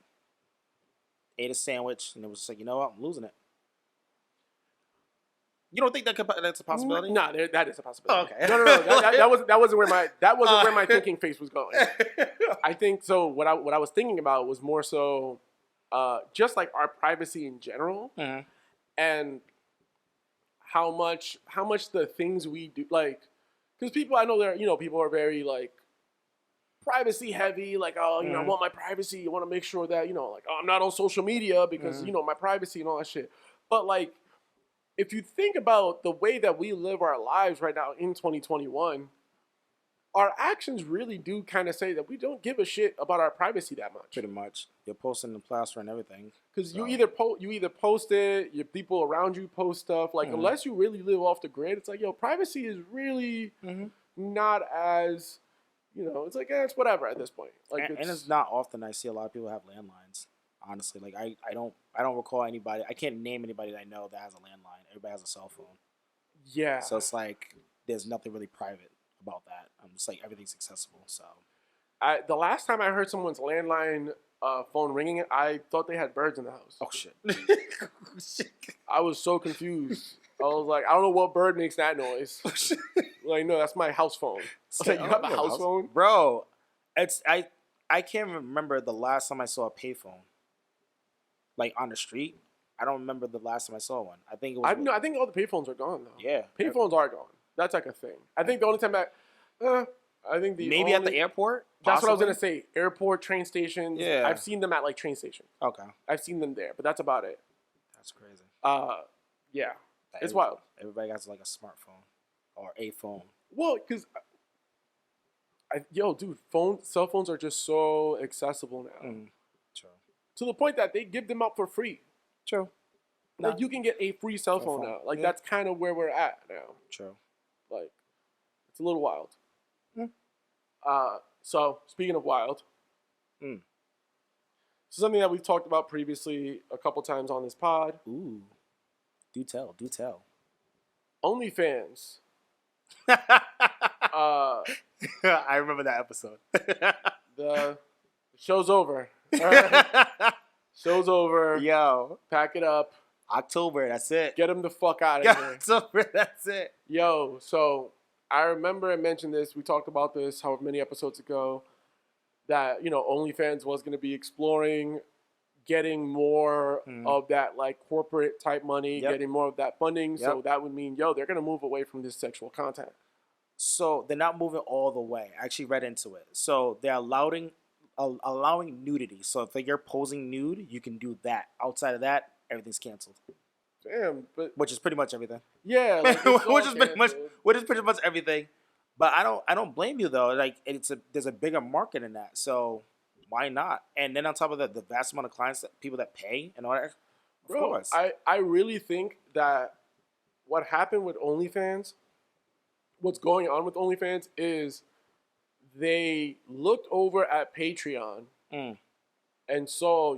Ate a sandwich, and it was just like, you know what? I'm losing it. You don't think that's a possibility? No, that is a possibility. Oh, okay. No. That wasn't where my thinking face was going. I think so. What I was thinking about was more so, just like our privacy in general, and how much the things we do, like, because people, I know people are very like privacy heavy, like, oh, I want my privacy. I want to make sure that, like, oh, I'm not on social media because, my privacy and all that shit. But, like, if you think about the way that we live our lives right now in 2021, our actions really do kind of say that we don't give a shit about our privacy that much. Pretty much. You're posting the plaster and everything. Because you either post it, your people around you post stuff. Like, unless you really live off the grid, it's like, privacy is really not as... it's like, it's whatever at this point. Like, and it's not often I see a lot of people have landlines. Honestly, like I don't recall anybody. I can't name anybody that I know that has a landline. Everybody has a cell phone. Yeah. So it's like there's nothing really private about that. I'm just like everything's accessible. So the last time I heard someone's landline phone ringing, I thought they had birds in the house. Oh shit! I was so confused. I was like, I don't know what bird makes that noise. Like, no, that's my house phone. I was like, you have a house phone? Bro, I can't remember the last time I saw a payphone. Like, on the street. I don't remember the last time I saw one. I think it was... I think all the payphones are gone, though. Yeah. Payphones are gone. That's like a thing. I think the only time I think maybe at the airport? That's what I was going to say. Airport, train stations. Yeah. I've seen them at, like, train stations. Okay. I've seen them there, but that's about it. That's crazy. Yeah. It's wild. Everybody has, like, a smartphone. Or a phone. Well, because... dude, cell phones are just so accessible now. True. To the point that they give them out for free. True. Like, you can get a free cell phone now. Like, that's kind of where we're at now. True. Like, it's a little wild. So, speaking of wild, something that we've talked about previously a couple times on this pod. Ooh. Do tell. OnlyFans. I remember that episode. The show's over. Show's over. Yo. Pack it up. October, that's it. Get him the fuck out of here. October, that's it. Yo, so I remember I mentioned this. We talked about this however many episodes ago. That, OnlyFans was going to be exploring getting more of that, like, corporate type money, getting more of that funding. So that would mean, they're going to move away from this sexual content. So they're not moving all the way. I actually read into it. So they're allowing nudity. So if you're posing nude, you can do that. Outside of that, everything's canceled. Damn, but which is pretty much everything. Yeah, like, which is pretty much everything. But I don't blame you though. Like there's a bigger market in that. So why not? And then on top of that, the vast amount of clients, people that pay and all that. Of course. I really think that what happened with OnlyFans, what's going on with OnlyFans is they looked over at Patreon and saw,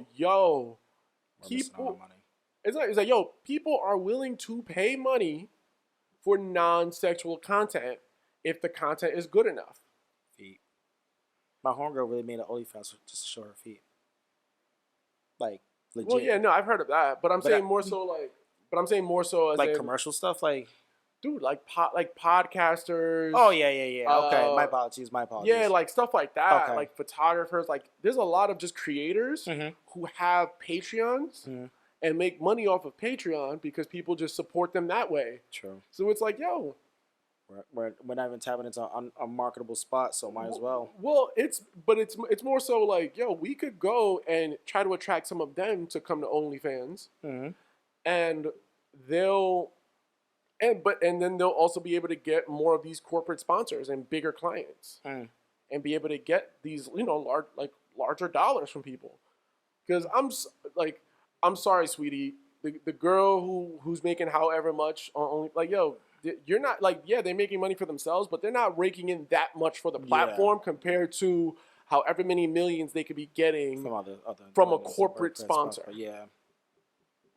people. It's like, people are willing to pay money for non-sexual content if the content is good enough. Feet. My homegirl really made an OnlyFans just to show her feet. Like, legit. Well, yeah, no, I've heard of that, but I'm saying more so as like commercial stuff, like. Dude, like podcasters. Oh, yeah. Okay, my apologies. Yeah, like stuff like that. Okay. Like photographers. Like, there's a lot of just creators who have Patreons and make money off of Patreon because people just support them that way. True. So it's like, We're not even tapping into an unmarketable spot, so might as well. Well, it's more so like, yo, we could go and try to attract some of them to come to OnlyFans, and then they'll also be able to get more of these corporate sponsors and bigger clients, and be able to get these larger dollars from people. Because I'm sorry, sweetie, the girl who's making however much on yo. You're not they're making money for themselves, but they're not raking in that much for the platform compared to however many millions they could be getting from a corporate sponsor. Yeah.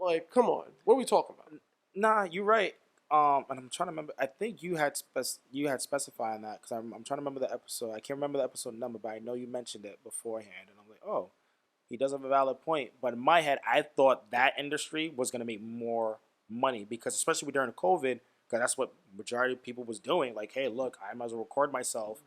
Like, come on. What are we talking about? Nah, you're right. And I'm trying to remember. I think you had specified that because I'm trying to remember the episode. I can't remember the episode number, but I know you mentioned it beforehand, and I'm like, oh, he does have a valid point. But in my head, I thought that industry was gonna make more money because especially during COVID. Because that's what majority of people was doing. Like, hey, look, I might as well record myself,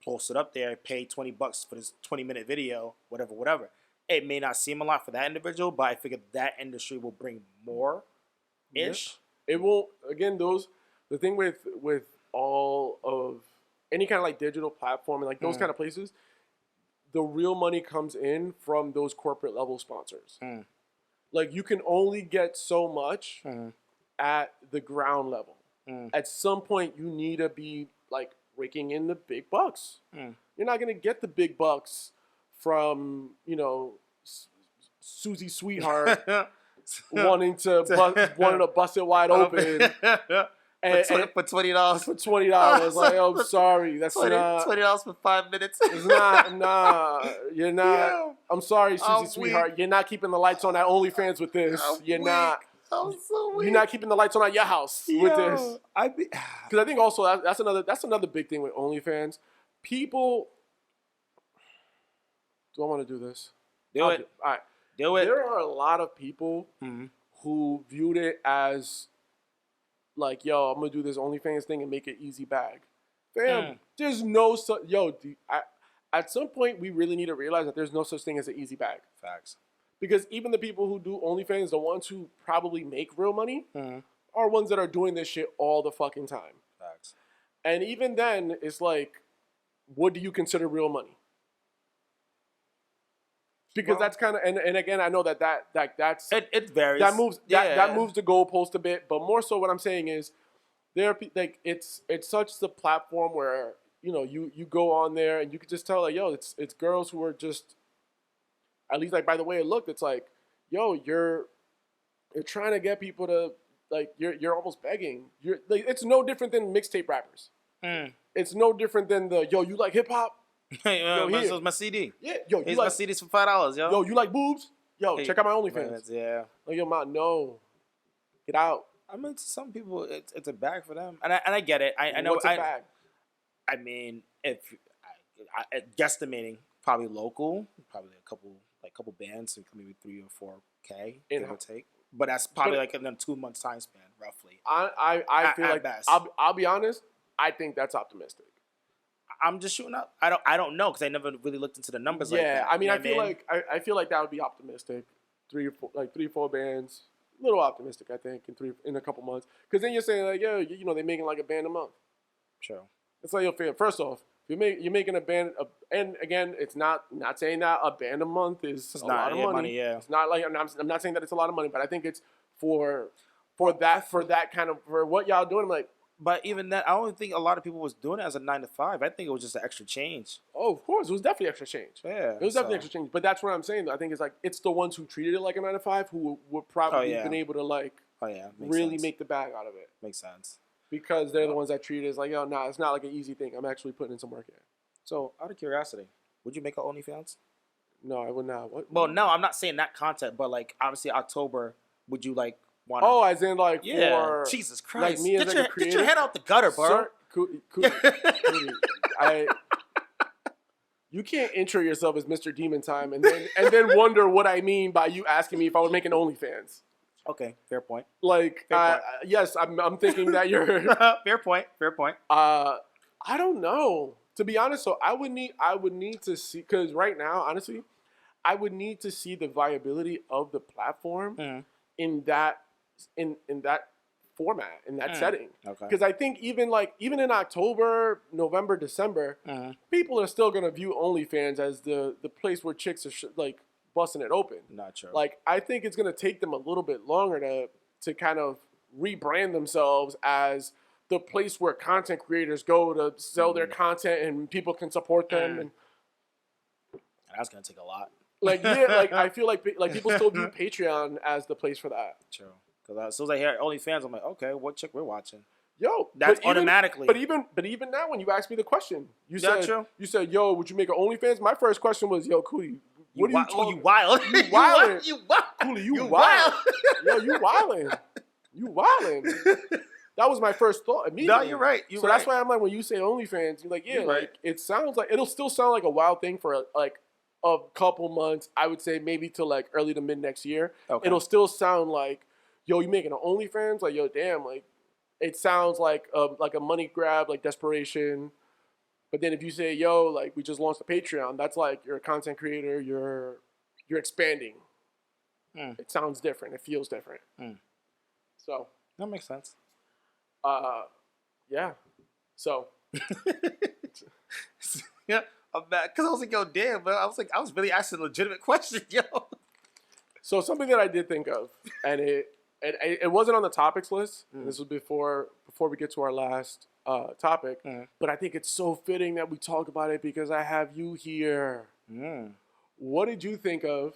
post it up there, pay $20 for this 20-minute video, whatever. It may not seem a lot for that individual, but I figured that industry will bring more-ish. Yeah. It will, again, the thing with all of any kind of digital platform and those kind of places, the real money comes in from those corporate level sponsors. Like, you can only get so much at the ground level. At some point, you need to be raking in the big bucks. You're not gonna get the big bucks from Susie Sweetheart wanting to bust it wide open and for $20. For $20, I'm sorry, that's not $20 for 5 minutes. It's not. Nah, you're not. Yeah. I'm sorry, Susie Sweetheart. You're not keeping the lights on at OnlyFans with this. You're not. I'm so weak. You're not keeping the lights on at your house with this. Because I think also that's another big thing with OnlyFans. People, do I want to do this? Do it. All right. Do it. There are a lot of people who viewed it as yo, I'm gonna do this OnlyFans thing and make it easy bag. Fam, there's no at some point we really need to realize that there's no such thing as an easy bag. Facts. Because even the people who do OnlyFans, the ones who probably make real money, are ones that are doing this shit all the fucking time. Facts. And even then, it's what do you consider real money? Because that's kind of, and again, I know that's it varies. That moves that moves the goalpost a bit. But more so, what I'm saying is, it's such the platform where you go on there and you can just tell yo, it's girls who are just. At least, by the way it looked, it's yo, you're trying to get people to, you're almost begging. It's no different than mixtape rappers. It's no different than yo, you like hip hop? Yo, here's my CD. Yeah, yo, here's my CDs for $5, yo. Yo, you like boobs? Yo, check out my OnlyFans. Yeah. Yo, no, get out. I mean, to some people, it's a bag for them, and I get it. I know. What's a bag? I mean, if I guesstimating, probably local, probably a couple bands, so maybe 3 or 4K, give or take. But that's probably in a 2 months time span, roughly. I feel like best. I'll be honest. I think that's optimistic. I'm just shooting up. I don't know because I never really looked into the numbers. Like that. Yeah, I mean, I feel like that would be optimistic. 3 or 4 bands, a little optimistic. I think in a couple months, because then you're saying they're making a band a month. Sure. It's first off, you're making a band, and again, it's not saying that a band a month is a lot of money. Yeah. It's not I'm not saying that it's a lot of money, but I think it's for that kind of for what y'all doing. I'm like, but even that, I don't think a lot of people was doing it as a 9 to 5. I think it was just an extra change. Oh, of course, it was definitely extra change. Yeah, it was definitely extra change. But that's what I'm saying. I think it's the ones who treated it like a 9 to 5 who would probably been able to really make the bag out of it. Makes sense. Because they're the ones that treat it as it's not an easy thing. I'm actually putting in some work here. So, out of curiosity, would you make an OnlyFans? No, I would not. What? Well, no, I'm not saying that content, but obviously October, would you want? Oh, as in for Jesus Christ! Me as get your head out the gutter, bro. Kuti, you can't intro yourself as Mr. Demon Time and then wonder what I mean by you asking me if I would make an OnlyFans. Okay, fair point. Yes, I'm thinking that you're fair point. I don't know, to be honest. So I would need to see, because right now, honestly, I would need to see the viability of the platform in that format, in that setting. Okay. Because I think even in October, November, December, people are still gonna view OnlyFans as the place where chicks are like busting it open. Not true. Like, I think it's gonna take them a little bit longer to kind of rebrand themselves as the place where content creators go to sell their content and people can support them. And that's gonna take a lot. like, yeah, like I feel like people still view Patreon as the place for that. True. Because as soon as I hear OnlyFans, I'm like, okay, what chick we're watching? Yo, that's automatically. But even now, when you asked me the question, you said, yo, would you make an OnlyFans? My first question was, yo, Kuti, what are you talking? You wild? You wildin'? You wild? Kuti, you wild? Yo, you wildin'? You wildin'? That was my first thought immediately. No, you're right. So that's why I'm like, when you say OnlyFans, you're like, yeah, you're like it sounds like it'll still sound like a wild thing for like a couple months. I would say maybe till like early to mid next year. Okay. It'll still sound like, yo, you making an OnlyFans? Like, yo, damn, like it sounds like a money grab, like desperation. But then if you say, yo, like we just launched a Patreon, that's like you're a content creator, you're expanding. It sounds different. It feels different. So that makes sense. Yeah. So. Yeah, I'm back because I was like, yo, damn, but I was really asking a legitimate question, yo. So something that I did think of, and it wasn't on the topics list. This was before we get to our last topic, but I think it's so fitting that we talk about it because I have you here. What did you think of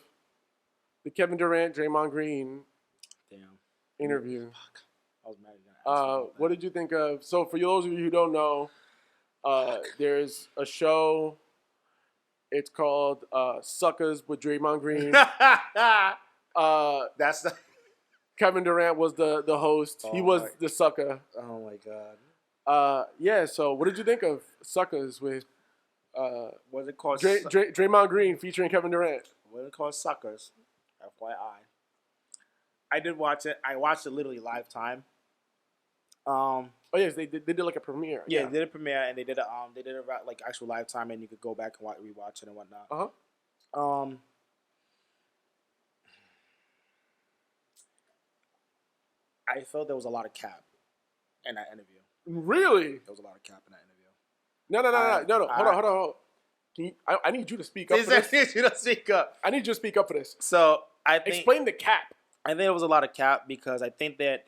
the Kevin Durant, Draymond Green interview? Fuck. I was mad at that. What did you think of? So for those of you who don't know, there's a show. It's called Suckers with Draymond Green. That's the Kevin Durant was the host. He was the sucker. Oh my god. Yeah. So what did you think of Suckers with? What's it called? Draymond Green featuring Kevin Durant. What it called? Suckers. FYI. I did watch it. I watched it literally live time. Oh yes, they did like a premiere. Yeah, they did a premiere and they did a like actual live time and you could go back and rewatch it and whatnot. I felt there was a lot of cap in that interview. Really? There was a lot of cap in that interview. No. Hold on. I need you to speak up for this. I need you to speak up. I need you to speak up for this. So I think explain the cap. I think there was a lot of cap because I think that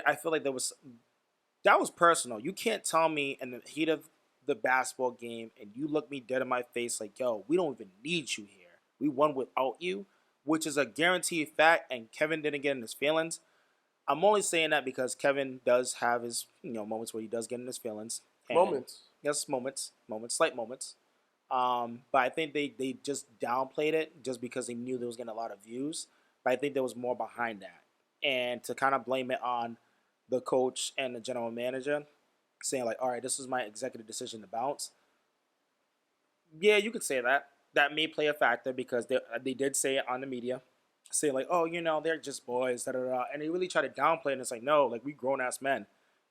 I feel like that was personal. You can't tell me in the heat of the basketball game and you look me dead in my face like, yo, we don't even need you here. We won without you, which is a guaranteed fact, and Kevin didn't get in his feelings. I'm only saying that because Kevin does have his moments where he does get in his feelings. Yes, slight moments. But I think they just downplayed it just because they knew they was getting a lot of views. But I think there was more behind that. And to kind of blame it on the coach and the general manager, saying like, all right, this is my executive decision to bounce. Yeah, you could say that. That may play a factor because they did say it on the media, saying like, oh, they're just boys, da-da-da. And they really try to downplay it. And it's like, no, like we grown-ass men.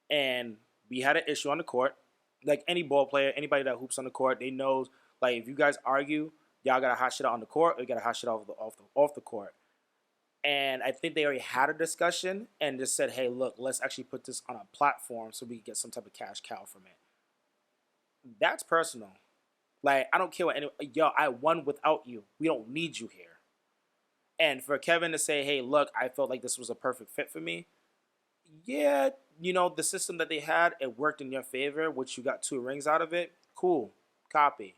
And we had an issue on the court. Like any ball player, anybody that hoops on the court, they know, like, if you guys argue, y'all got to hot shit out on the court or you got to hot shit off the court. And I think they already had a discussion and just said, hey, look, let's actually put this on a platform so we can get some type of cash cow from it. That's personal. Like, I don't care what I won without you. We don't need you here. And for Kevin to say, hey, look, I felt like this was a perfect fit for me. Yeah, the system that they had, it worked in your favor, which you got 2 rings out of it. Cool. Copy.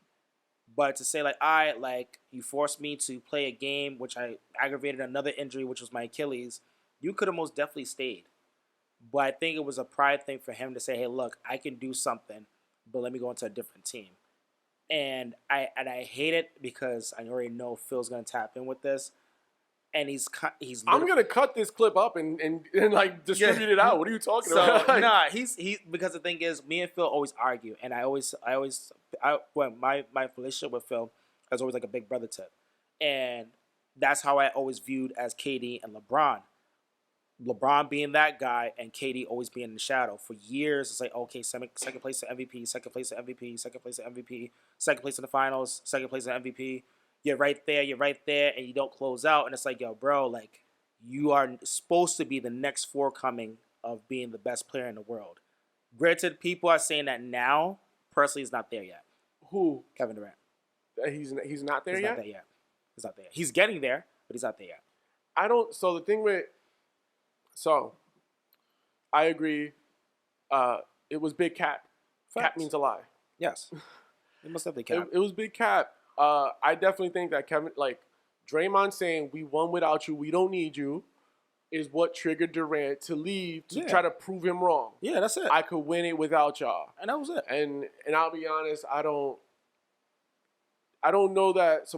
But to say, like, you forced me to play a game, which I aggravated another injury, which was my Achilles, you could have most definitely stayed. But I think it was a pride thing for him to say, hey, look, I can do something, but let me go into a different team. And I hate it because I already know Phil's going to tap in with this. And he's I'm going to cut this clip up and like distribute it out. What are you talking about? Nah, he's because the thing is, me and Phil always argue, and my relationship with Phil is always like a big brother tip, and that's how I always viewed as KD and LeBron. LeBron being that guy, and KD always being in the shadow for years. It's like, okay, second place to MVP, second place to MVP, second place to MVP, second place in the finals, second place to MVP. You're right there, and you don't close out, and it's like, yo, bro, like you are supposed to be the next forthcoming of being the best player in the world. Granted, people are saying that now. Personally, he's not there yet. Who? Kevin Durant. He's not there He's yet? not there yet. He's not there. He's getting there, but he's not there yet. I don't. So the thing with. So, I agree. It was Big Cap. Cap Facts. means a lie. Yes. It must have been Cap. It was Big Cap. I definitely think that Draymond saying we won without you, we don't need you, is what triggered Durant to leave to try to prove him wrong. Yeah, that's it. I could win it without y'all. And that was it. And I'll be honest, I don't know that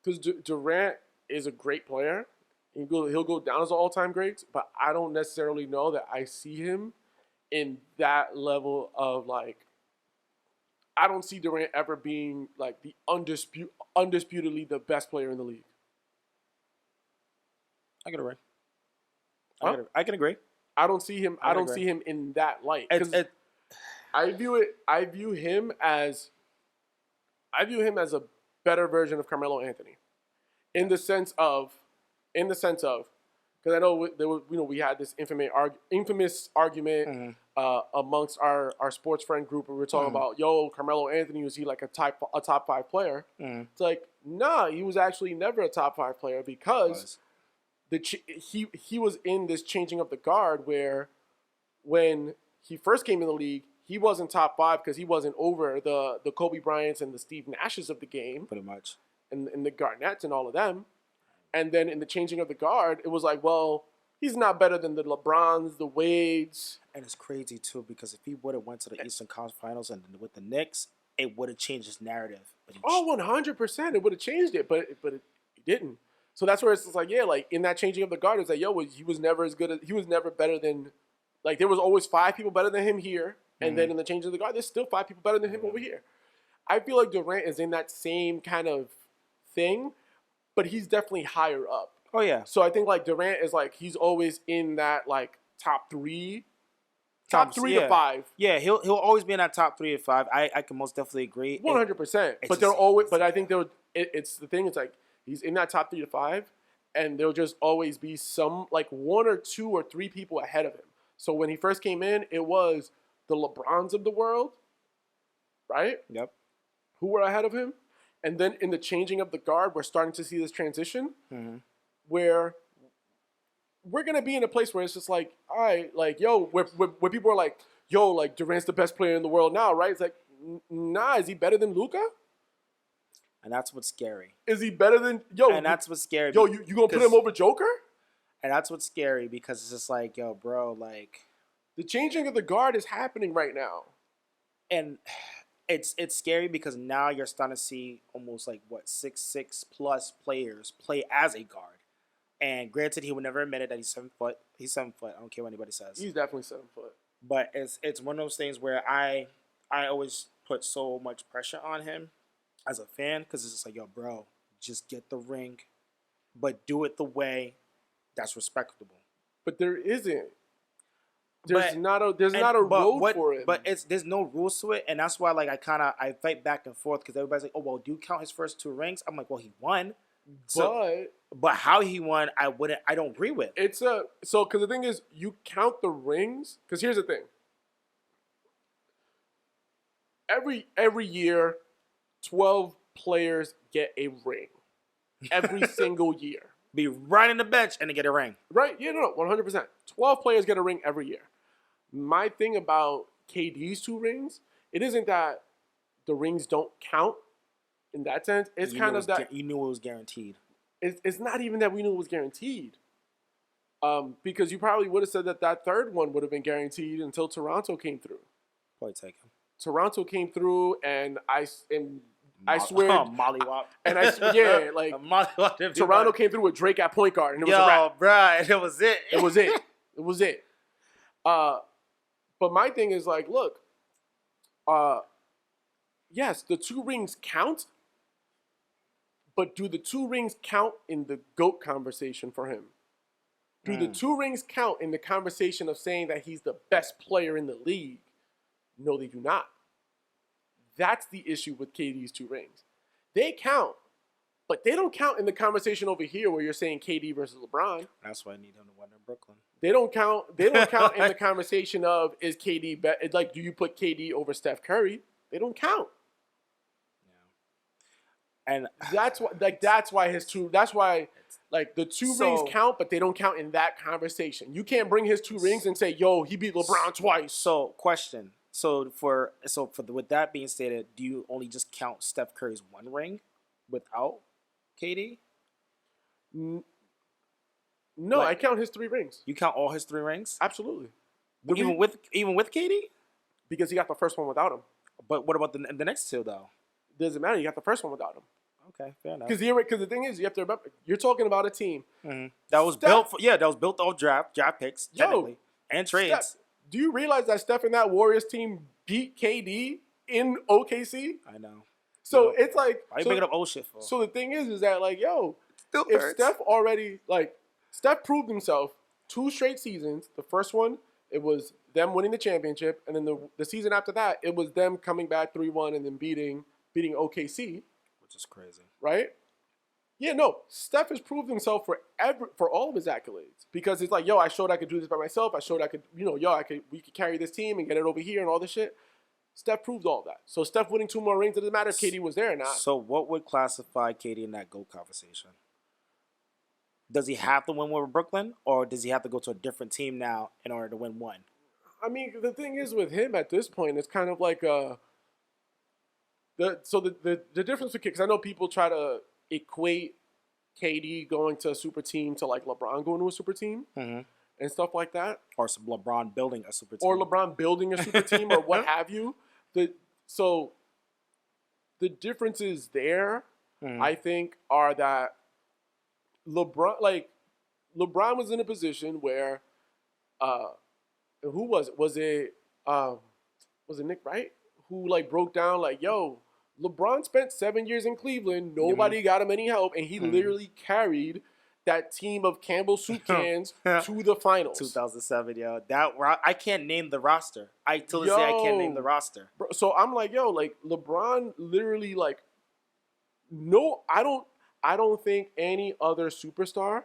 because Durant is a great player. He'll go down as an all-time great, but I don't necessarily know that I see him in that level of like. I don't see Durant ever being like the undisputedly the best player in the league. I can agree. Huh? I can agree. I don't see him. I don't see him in that light. I view him as a better version of Carmelo Anthony, in the sense of, because I know there was, we had this infamous argument amongst our sports friend group where we were talking about, Carmelo Anthony, was he like a top 5 player? It's like, nah, he was actually never a top 5 player because he was in this changing of the guard where when he first came in the league, he wasn't top 5 because he wasn't over the Kobe Bryants and the Steve Nashes of the game. Pretty much. And the Garnetts and all of them. And then in the changing of the guard, it was like, well, he's not better than the LeBrons, the Wades. And it's crazy, too, because if he would have went to the Eastern Conference Finals and with the Knicks, it would have changed his narrative. But 100%. It would have changed it, but it didn't. So that's where it's just like, in that changing of the guard, it's like, he was never as good as, he was never better than, like, there was always 5 people better than him here. And then in the change of the guard, there's still 5 people better than him over here. I feel like Durant is in that same kind of thing, but he's definitely higher up. Oh, yeah. So I think, like, Durant is, like, he's always in that, like, top 3 to 5. Yeah, he'll always be in that top 3 to 5. I can most definitely agree. 100%. But they're always, but I think it's the thing, it's like, he's in that top 3 to 5, and there'll just always be some, like, 1 or 2 or 3 people ahead of him. So when he first came in, it was the LeBrons of the world, right? Yep. Who were ahead of him. And then in the changing of the guard, we're starting to see this transition where we're going to be in a place where it's just like, all right, like, where people are like, like, Durant's the best player in the world now, right? It's like, nah, is he better than Luka? And that's what's scary. Is he better than, And that's what's scary. You going to put him over Joker? And that's what's scary because it's just like, bro, like. The changing of the guard is happening right now. And it's scary because now you're starting to see almost like, 6'6" plus players play as a guard. And granted, he would never admit it that he's 7 foot. He's 7 foot. I don't care what anybody says. He's definitely 7 foot. But it's one of those things where I always put so much pressure on him as a fan because it's just like, bro, just get the ring, but do it the way that's respectable. But there isn't. There's not a road for it. But there's no rules to it, and that's why like I fight back and forth because everybody's like, oh well, do you count his first 2 rings? I'm like, well, he won. But how he won, I don't agree with. Because the thing is, you count the rings. Because here's the thing. Every year, 12 players get a ring. Every single year. Be right in the bench and to get a ring. Right? Yeah, no, 100%. 12 players get a ring every year. My thing about KD's 2 rings, it isn't that the rings don't count in that sense. It's kind of that you knew it was guaranteed. It's not even that we knew it was guaranteed. Because you probably would have said that third one would have been guaranteed until Toronto came through. Probably take him. Toronto came through, and I swear, mollywop. And mollywop. Toronto came through with Drake at point guard, and it was a wrap. Bruh, it was it. It was it. It was it. But my thing is like, look, yes, the 2 rings count, but do the 2 rings count in the GOAT conversation for him? Do the 2 rings count in the conversation of saying that he's the best player in the league? No, they do not. That's the issue with KD's 2 rings. They count, But they don't count in the conversation over here where you're saying KD versus LeBron. That's why I need him to win in Brooklyn. They don't count. They don't count in the conversation of is KD like do you put KD over Steph Curry? They don't count. Yeah. And that's why that's why the two rings count, but they don't count in that conversation. You can't bring his 2 rings and say, "Yo, he beat LeBron twice." So, question. With that being stated, do you only just count Steph Curry's 1 ring without KD? No, I count his 3 rings. You count all his 3 rings? Absolutely. Even with KD? Because he got the first one without him. But what about the next 2 though? Doesn't matter. You got the first one without him. Okay, fair enough. Because the thing is, you have to remember, you're talking about a team that was built off draft picks, technically, and trades. Do you realize that Steph and that Warriors team beat KD in OKC? I know. So it's like, why are you making up old shit for? So the thing is that Still if hurts. Steph already Steph proved himself 2 straight seasons. The first one, it was them winning the championship, and then the season after that, it was them coming back 3-1 and then beating OKC, which is crazy, right? Yeah, no. Steph has proved himself for all of his accolades because it's like, yo, I showed I could do this by myself. I showed I could, we could carry this team and get it over here and all this shit. Steph proved all that. So Steph winning 2 more rings, it doesn't matter if KD was there or not. So what would classify KD in that GOAT conversation? Does he have to win with Brooklyn, or does he have to go to a different team now in order to win 1? I mean, the thing is with him at this point, it's kind of like the difference with because I know people try to equate KD going to a super team to like LeBron going to a super team and stuff like that, or some LeBron building a super team, or LeBron building a super team, or what have you. So the differences there, I think, are that LeBron was in a position where who was it? Was it Nick Wright who broke down yo, LeBron spent 7 years in Cleveland. Nobody got him any help, and he literally carried that team of Campbell soup cans to the finals. 2007, yo. I can't name the roster. Till this day, I can't name the roster. Bro, so I'm LeBron literally no, I don't think any other superstar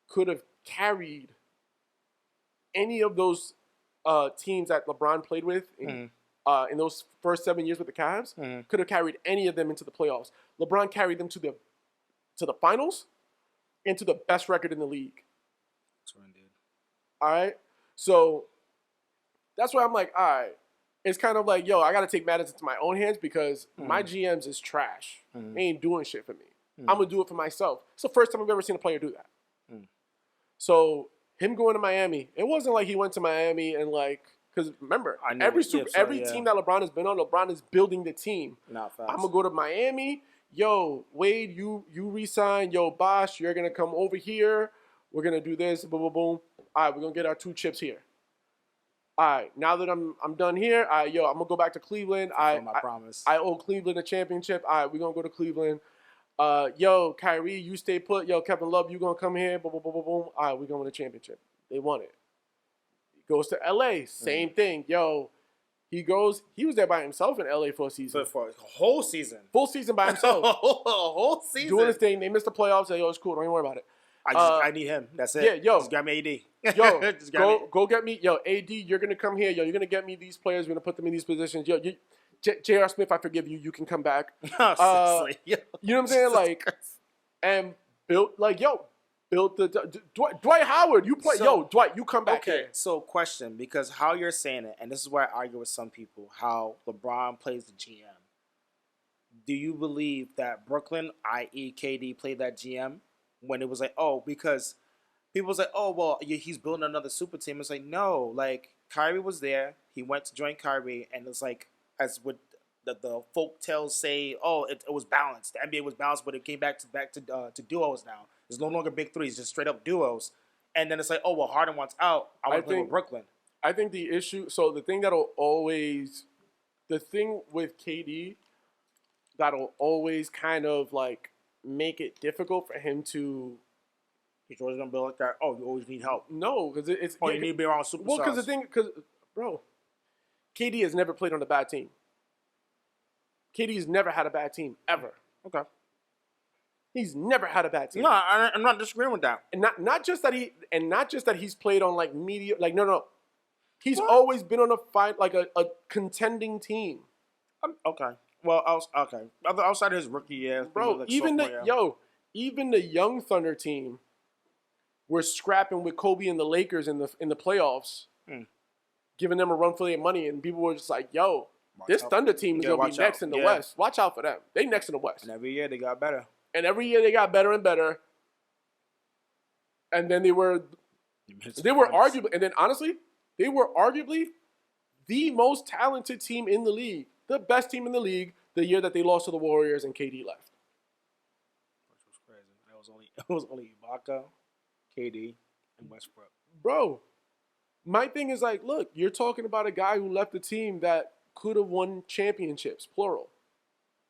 could have carried any of those teams that LeBron played with in those first 7 years with the Cavs. Could have carried any of them into the playoffs. LeBron carried them to the finals and to the best record in the league. That's what I did. All right? So that's why I'm all right. It's kind of yo, I got to take matters into my own hands because my GMs is trash. They ain't doing shit for me. I'm going to do it for myself. It's the first time I've ever seen a player do that. So him going to Miami, it wasn't like he went to Miami and because remember, every team that LeBron has been on, LeBron is building the team. Not fast. I'm going to go to Miami. Yo, Wade, you resign. Yo, Bosh, you're going to come over here. We're going to do this. Boom, boom, boom. All right, we're going to get our 2 chips here. All right, now that I'm done here, I'm going to go back to Cleveland. I promise. I owe Cleveland a championship. All right, we're going to go to Cleveland. Yo, Kyrie, you stay put. Yo, Kevin Love, you going to come here. Boom, boom, boom, boom, boom. All right, we're going to win a championship. They won it. Goes to L.A., same thing. Yo, he was there by himself in L.A. for a season. For a whole season. Full season by himself. a whole season. Doing his thing. They missed the playoffs. Yo, it's cool. Don't even worry about it. I need him. That's it. Yeah, yo. Just grab me AD. Yo, go get me. Yo, AD, you're going to come here. Yo, you're going to get me these players. We're going to put them in these positions. Yo, J.R. Smith, I forgive you. You can come back. Seriously. You know what I'm saying? And built the Dwight Howard. You play. Dwight, you come back here. So question, because how you're saying it, and this is where I argue with some people, how LeBron plays the GM. Do you believe that Brooklyn, i.e. KD, played that GM when it was because people was he's building another super team. It's no, Kyrie was there. He went to join Kyrie, and it's as what the folk tales say, it was balanced. The NBA was balanced, but it came back to duos now. It's no longer big threes, just straight up duos. And then it's Harden wants out. I want to play with Brooklyn. I think the issue, so the thing with KD that'll always kind of make it difficult for him to. He's always gonna be like that. Oh, you always need help. No, because it's. You need to be around superstars. Well, bro, KD has never played on a bad team. KD's never had a bad team ever. Okay. He's never had a bad team. No, I'm not disagreeing with that. And not just that he's played on like media, like no. He's What? always been on a contending team. Okay. Well, outside of his rookie year, Bro, like even sophomore year. even the young Thunder team were scrapping with Kobe and the Lakers in the playoffs, giving them a run for their money, and people were just like, "Yo, this Thunder team is gonna be next in the West. Watch out for them. They next in the West." And every year they got better. And every year they got better and better. And then they were arguably, and then honestly, they were arguably the most talented team in the league, the best team in the league, the year that they lost to the Warriors and KD left. Which was crazy. It was only Ibaka, KD, and Westbrook. Bro, my thing is like, look, you're talking about a guy who left a team that could have won championships, plural.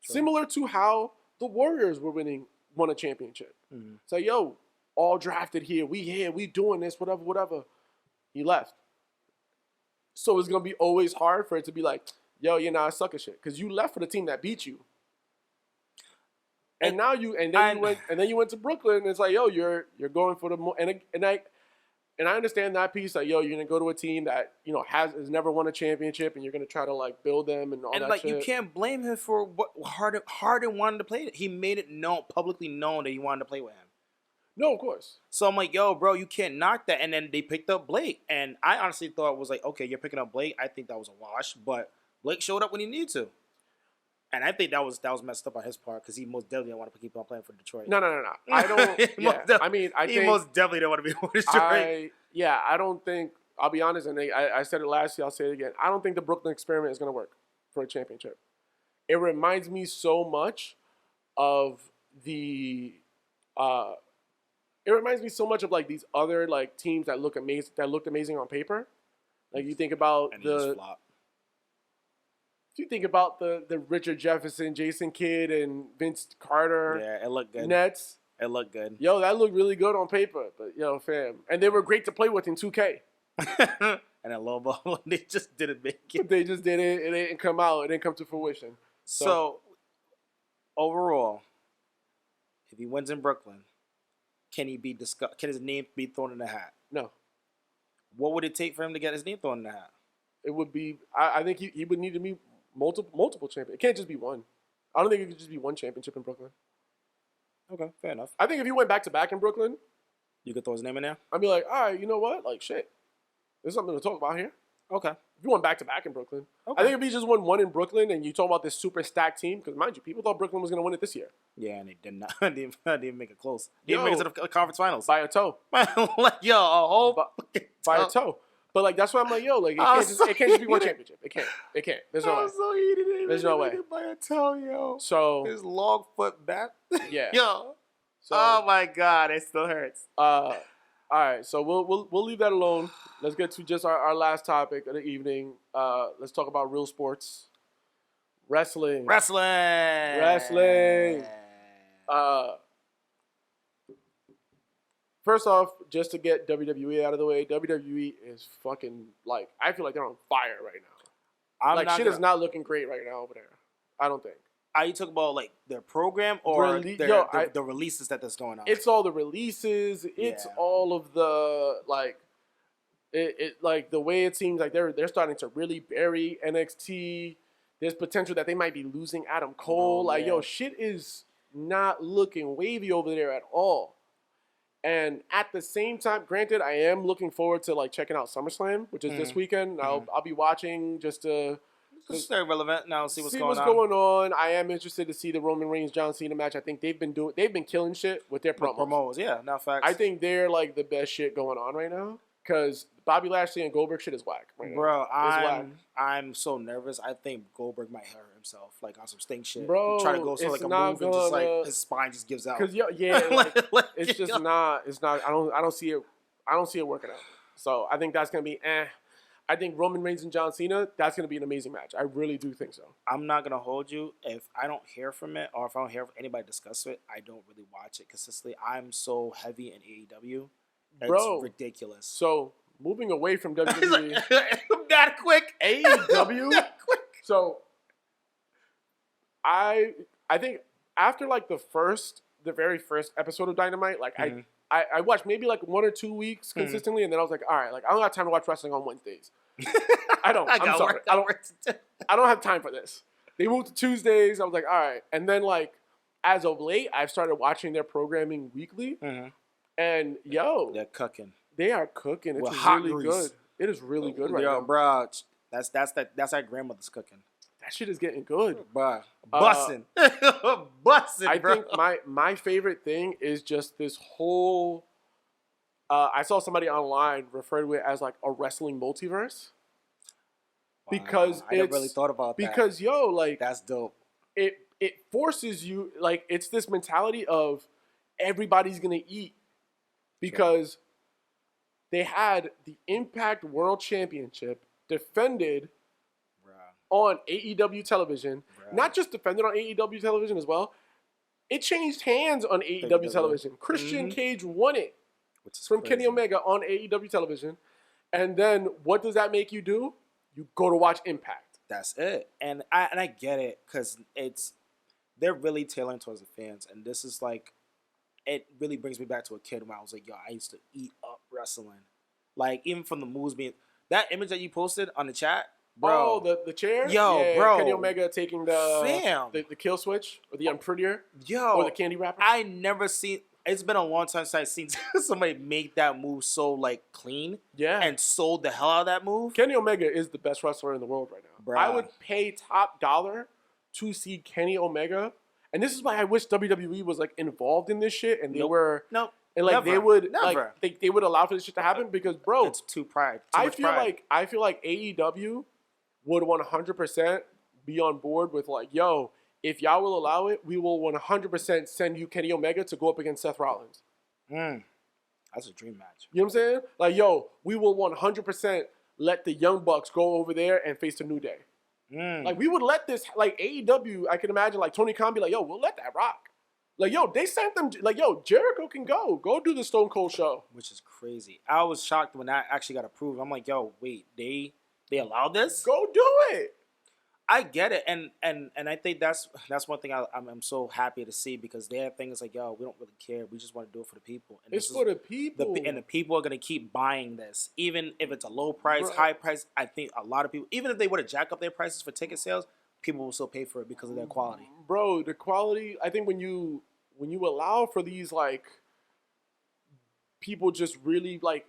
Sure. Similar to how the Warriors won a championship. Mm-hmm. It's like, yo, all drafted here, we doing this, whatever. He left. So it's gonna be always hard for it to be like, yo, you're not a sucker shit, because you left for the team that beat you. And now you went to Brooklyn, and it's like, yo, you're going for the more, and I understand that piece, like, yo, you're gonna go to a team that, you know, has never won a championship, and you're gonna try to like build them and all that. And like, you can't blame him for what Harden wanted to play. He made it publicly known that he wanted to play with him. No, of course. So I'm like, yo, bro, you can't knock that. And then they picked up Blake, and I honestly thought it was like, okay, you're picking up Blake. I think that was a wash, but Blake showed up when he needed to. And I think that was messed up on his part, because he most definitely didn't want to keep on playing for Detroit. No. I don't. He most definitely didn't want to be for Detroit. I don't think. I'll be honest, and I said it last year. I'll say it again. I don't think the Brooklyn experiment is going to work for a championship. It reminds me so much of the. It reminds me so much of like these other like teams that looked amazing on paper. Like you think about you think about the Richard Jefferson, Jason Kidd, and Vince Carter. Yeah, it looked good. Nets. It looked good. Yo, that looked really good on paper. But, yo, fam. And they were great to play with in 2K. And at low ball, they just didn't make it. They just did it. It didn't come out. It didn't come to fruition. So overall, if he wins in Brooklyn, can his name be thrown in the hat? No. What would it take for him to get his name thrown in the hat? It would be, I think he would need to be multiple champions. It can't just be one. I don't think it could just be one championship in Brooklyn. Okay, fair enough. I think if he went back-to-back in Brooklyn, you could throw his name in there? I'd be like, all right, you know what? Like, shit. There's something to talk about here. Okay. If you went back-to-back in Brooklyn. Okay. I think if he just won one in Brooklyn and you talk about this super stacked team, because mind you, people thought Brooklyn was going to win it this year. Yeah, and they did not. They didn't make it close. They didn't make it to the conference finals. By a toe. Yo, a whole by a toe. But, like, that's why I'm like, yo, like, it can't just be one championship. It can't. There's no way. So heated. There's no way. By a toe, yo. So. His long foot back. Yeah. Yo. So, oh, my God. It still hurts. All right. So, we'll leave that alone. Let's get to just our last topic of the evening. Let's talk about real sports. Wrestling. First off, just to get WWE out of the way, WWE is fucking, like, I feel like they're on fire right now. Shit is not looking great right now over there. I don't think. Are you talking about, like, their program or the releases that's going on? It's all the releases. It's all of the, like, like, the way it seems like they're starting to really bury NXT. There's potential that they might be losing Adam Cole. Yo, shit is not looking wavy over there at all. And at the same time, granted, I am looking forward to like checking out SummerSlam, which is this weekend. I'll be watching just to stay relevant now. See what's going on. I am interested to see the Roman Reigns John Cena match. I think they've been killing shit with their promos. Yeah, now facts. I think they're like the best shit going on right now, because Bobby Lashley and Goldberg shit is whack right now. Bro, I'm so nervous. I think Goldberg might hurt himself, like on some stink shit. Bro, try to go like a move and just like his spine just gives out. Because it's just not. It's not. I don't see it. I don't see it working out. So I think that's gonna be. I think Roman Reigns and John Cena. That's gonna be an amazing match. I really do think so. I'm not gonna hold you. If I don't hear from it, or if I don't hear anybody discuss it, I don't really watch it consistently. I'm so heavy in AEW. It's ridiculous. So moving away from WWE, that quick. AEW. So I think after like the first the very first episode of Dynamite. Like I watched maybe like 1 or 2 weeks consistently, and then I was like, all right, like I don't have time to watch wrestling on Wednesdays. I don't. I'm sorry. I don't have time for this. They moved to Tuesdays. I was like, all right. And then like as of late, I've started watching their programming weekly. And yo, they're cooking. They are cooking. It's really good. It is really good right now, bro. That's our grandmother's cooking. That shit is getting good, bro. Bussin', bussin'. I think my favorite thing is just this whole. I saw somebody online refer to it as like a wrestling multiverse. Because I never really thought about that. Because yo, like that's dope. It forces you, like, it's this mentality of everybody's gonna eat because they had the Impact World Championship defended on AEW television. Not just defended on AEW television as well. It changed hands on AEW television. Christian Cage won it from Kenny Omega on AEW television. And then what does that make you do? You go to watch Impact. That's it. And I get it because they're really tailoring towards the fans. And this is like, it really brings me back to a kid when I was like, yo, I used to eat up wrestling. Like, even from the moves being, that image that you posted on the chat, bro. Oh, the chair? Yo, yeah, bro. Kenny Omega taking the kill switch or the unprettier. Yo. Or the candy wrapper. I never seen, it's been a long time since I've seen somebody make that move so, like, clean. Yeah. And sold the hell out of that move. Kenny Omega is the best wrestler in the world right now. Bro. I would pay top dollar to see Kenny Omega. And this is why I wish WWE was, like, involved in this shit. And they were... Nope. And like never, they would never. like they would allow for this shit to happen because, bro, it's too pride. I feel like AEW would 100% be on board with like, yo, if y'all will allow it, we will 100% send you Kenny Omega to go up against Seth Rollins. That's a dream match. You know what I'm saying? Like, yo, we will 100% let the Young Bucks go over there and face the New Day. Like, we would let this, like, AEW, I can imagine, like, Tony Khan be like, yo, we'll let that rock. Like, yo, they sent them, like, yo, Jericho can go. Go do the Stone Cold show. Which is crazy. I was shocked when that actually got approved. I'm like, yo, wait, they allowed this? Go do it. I get it. And I think that's one thing I'm so happy to see because their thing is like, yo, we don't really care. We just want to do it for the people. And it's for the people. And the people are going to keep buying this. Even if it's a low price, high price, I think a lot of people, even if they were to jack up their prices for ticket sales, people will still pay for it because of their quality. Bro, the quality, I think when you allow for these, like, people just really, like,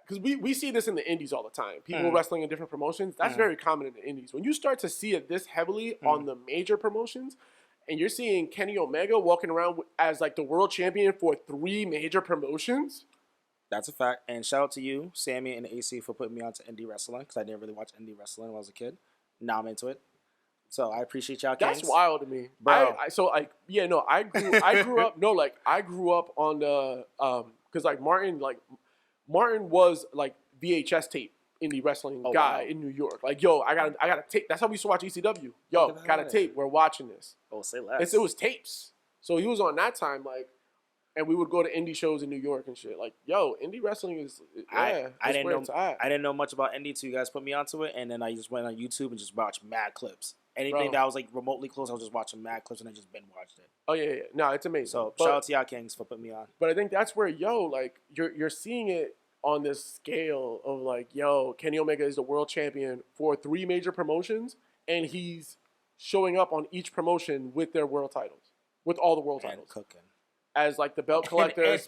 because we see this in the indies all the time. People wrestling in different promotions. That's very common in the indies. When you start to see it this heavily on the major promotions, and you're seeing Kenny Omega walking around as, like, the world champion for 3 major promotions. That's a fact. And shout out to you, Sammy and AC, for putting me onto indie wrestling because I didn't really watch indie wrestling when I was a kid. Now I'm into it. So I appreciate y'all. That's Kings. wild to me, bro. I grew up. No, like I grew up on the because like Martin was like VHS tape indie wrestling guy in New York. Like, yo, I got a tape. That's how we used to watch ECW. Yo, got a tape. We're watching this. Oh, say less. It was tapes. So he was on that time, like, and we would go to indie shows in New York and shit. Like, yo, indie wrestling is I didn't know much about indie until you guys put me onto it, and then I just went on YouTube and just watched mad clips. Anything that was like remotely close, I was just watching mad clips and I just binge watched it. Oh yeah. No, it's amazing. So shout out to y'all Kings for putting me on. But I think that's where like you're seeing it on this scale of like, yo, Kenny Omega is the world champion for 3 major promotions, and he's showing up on each promotion with their world titles, with all the world titles, cooking as like the belt collector. And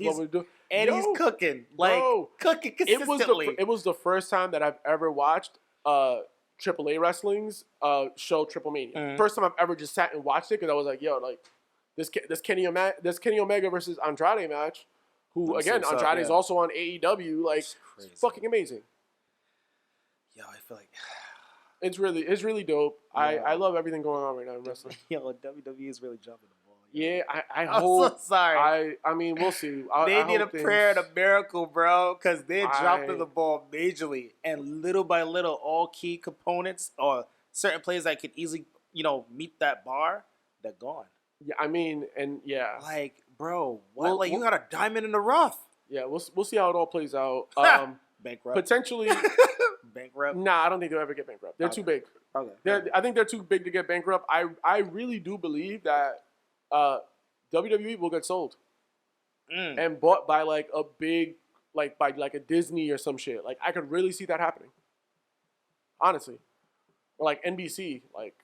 he's cooking, like cooking consistently. It was the first time that I've ever watched AAA Wrestling's show Triple Mania. First time I've ever just sat and watched it because I was like, yo, like this Kenny Omega versus Andrade match, who again Andrade is also on AEW, like it's fucking amazing. Yo, I feel like it's really dope. Yeah. I love everything going on right now in wrestling. Yo, WWE is really jumping the ball. Yeah, I I'm hope. So sorry. I mean, we'll see. They need a prayer and a miracle, bro, because they're dropping the ball majorly. And little by little, all key components or certain players that could easily, meet that bar, they're gone. Yeah, I mean, and yeah. Like, bro, what? You got a diamond in the rough. Yeah, we'll see how it all plays out. Bankrupt. Potentially. Bankrupt? Nah, I don't think they'll ever get bankrupt. They're too big. Okay. I think they're too big to get bankrupt. I really do believe that WWE will get sold and bought by like a big, like by like a Disney or some shit. Like I could really see that happening. Honestly, or like NBC, like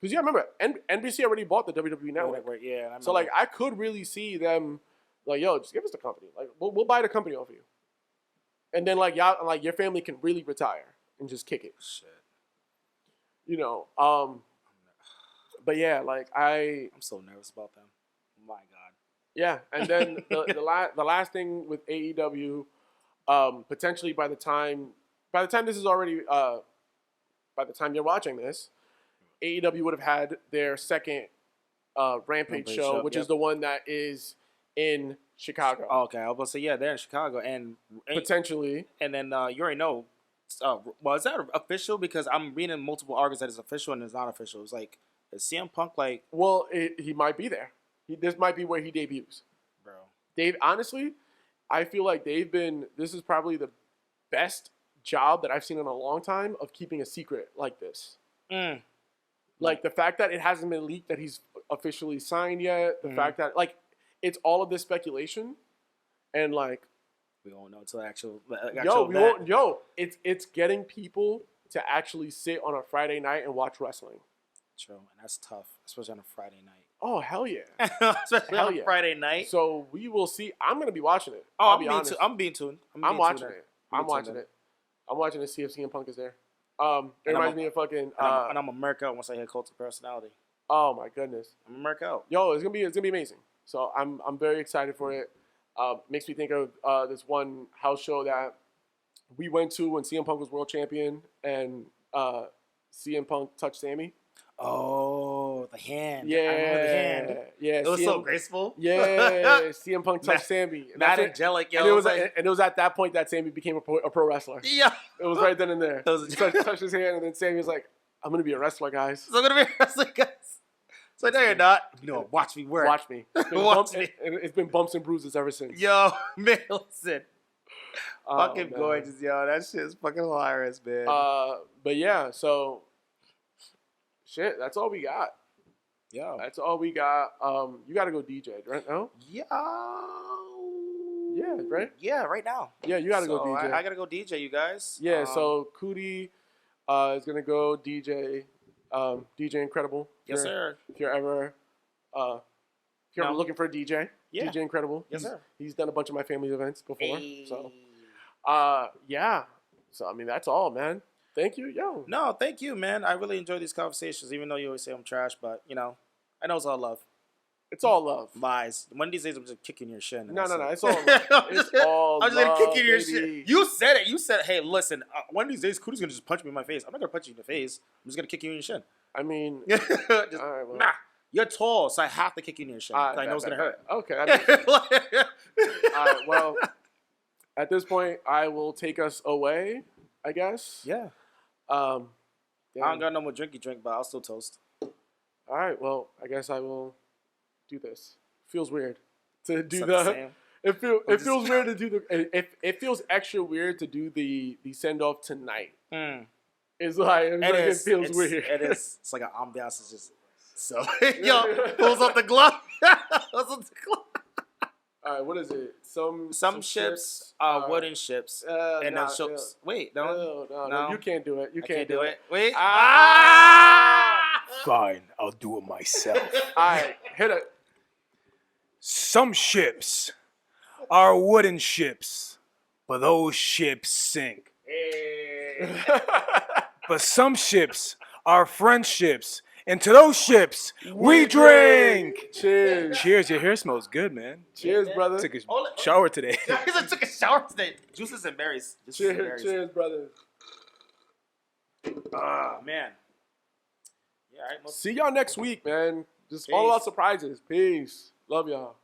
because remember NBC already bought the WWE network. Yeah. So like I could really see them like, yo, just give us the company. Like we'll buy the company off of you, and then like y'all like your family can really retire and just kick it. Shit. You know, but yeah, like I'm so nervous about them. My God. Yeah, and then the last thing with AEW, potentially by the time this is already by the time you're watching this, AEW would have had their second Rampage show, which is the one that is in Chicago. Oh, okay, I was about to say they're in Chicago and potentially, and then you already know. Well, is that official? Because I'm reading multiple articles that it's official and it's not official. It's like is CM Punk like? Well, he might be there. This might be where he debuts. Bro. Dave, honestly, I feel like this is probably the best job that I've seen in a long time of keeping a secret like this. Like the fact that it hasn't been leaked that he's officially signed yet, the fact that like it's all of this speculation and like we won't know until actual it's getting people to actually sit on a Friday night and watch wrestling. True, and that's tough, especially on a Friday night. Oh, hell yeah. Especially on a Friday night. So we will see. I'm going to be watching it. Oh, I'm being tuned. I'm watching it. I'm watching to see if CM Punk is there. It reminds me of fucking... and I'm going to murk out once I hit Cult of Personality. Oh, my goodness. I'm going to murk out. Yo, it's going to be amazing. So I'm very excited for it. Makes me think of this one house show that we went to when CM Punk was world champion and CM Punk touched Sammy. Oh, the hand. Yeah. I remember the hand. Yeah. It was so graceful. Yeah. CM Punk touched Sammy. Mad angelic, yo. And it was at that point that Sammy became a pro wrestler. Yeah. It was right then and there. He touched his hand, and then Sammy was like, I'm going to be a wrestler, guys. So I'm going to be a wrestler, guys. So no, you're not. No, watch me work. Watch me. It's been bumps and bruises ever since. Yo, man, listen. Fucking gorgeous, yo. That shit is fucking hilarious, man. But yeah, so... Shit, that's all we got. Yeah. That's all we got. You got to go DJ, right now? Yeah. Yeah, right? Yeah, right now. Yeah, you got to go DJ. I got to go DJ, you guys. Yeah, so Kuti is going to go DJ. DJ Incredible. Yes, sir. If you're ever looking for a DJ, DJ Incredible. Yes, sir. He's done a bunch of my family's events before. Hey. So, yeah. So, I mean, that's all, man. Thank you, yo. No, thank you, man. I really enjoy these conversations, even though you always say I'm trash, but, I know it's all love. It's all love. Lies. One of these days, I'm just kicking your shin. No. It's all love. It's all love, I'm just going to kick you in your shit. You said it. You said, hey, listen, one of these days, Kuti's going to just punch me in my face. I'm not going to punch you in the face. I'm just going to kick you in your shin. I mean, all right, well. Nah. You're tall, so I have to kick you in your shin. I know it's going to hurt. Okay. All right, well, at this point, I will take us away, I guess. Yeah. I don't got no more drinky drink, but I'll still toast. All right. Well, I guess I will do this. Feels weird to do It feels weird to do the. It feels extra weird to do the send off tonight. It's like it feels weird. It is. It's like an ambiance. It's just so. Yo, pulls up the glove. All right, what is it? Some ships are wooden ships, and then ships. Wait, no, you can't do it. You can't do it. Wait. Fine, I'll do it myself. All right, hit it. Some ships are wooden ships, but those ships sink. But some ships are friendships, and to those ships, we drink. Cheers. Cheers. Your hair smells good, man. Cheers, brother. Took a shower today. I took a shower today. Juices and berries. Cheers, brother. Man. Yeah, all right, see y'all next week, man. Just all about surprises. Peace. Love y'all.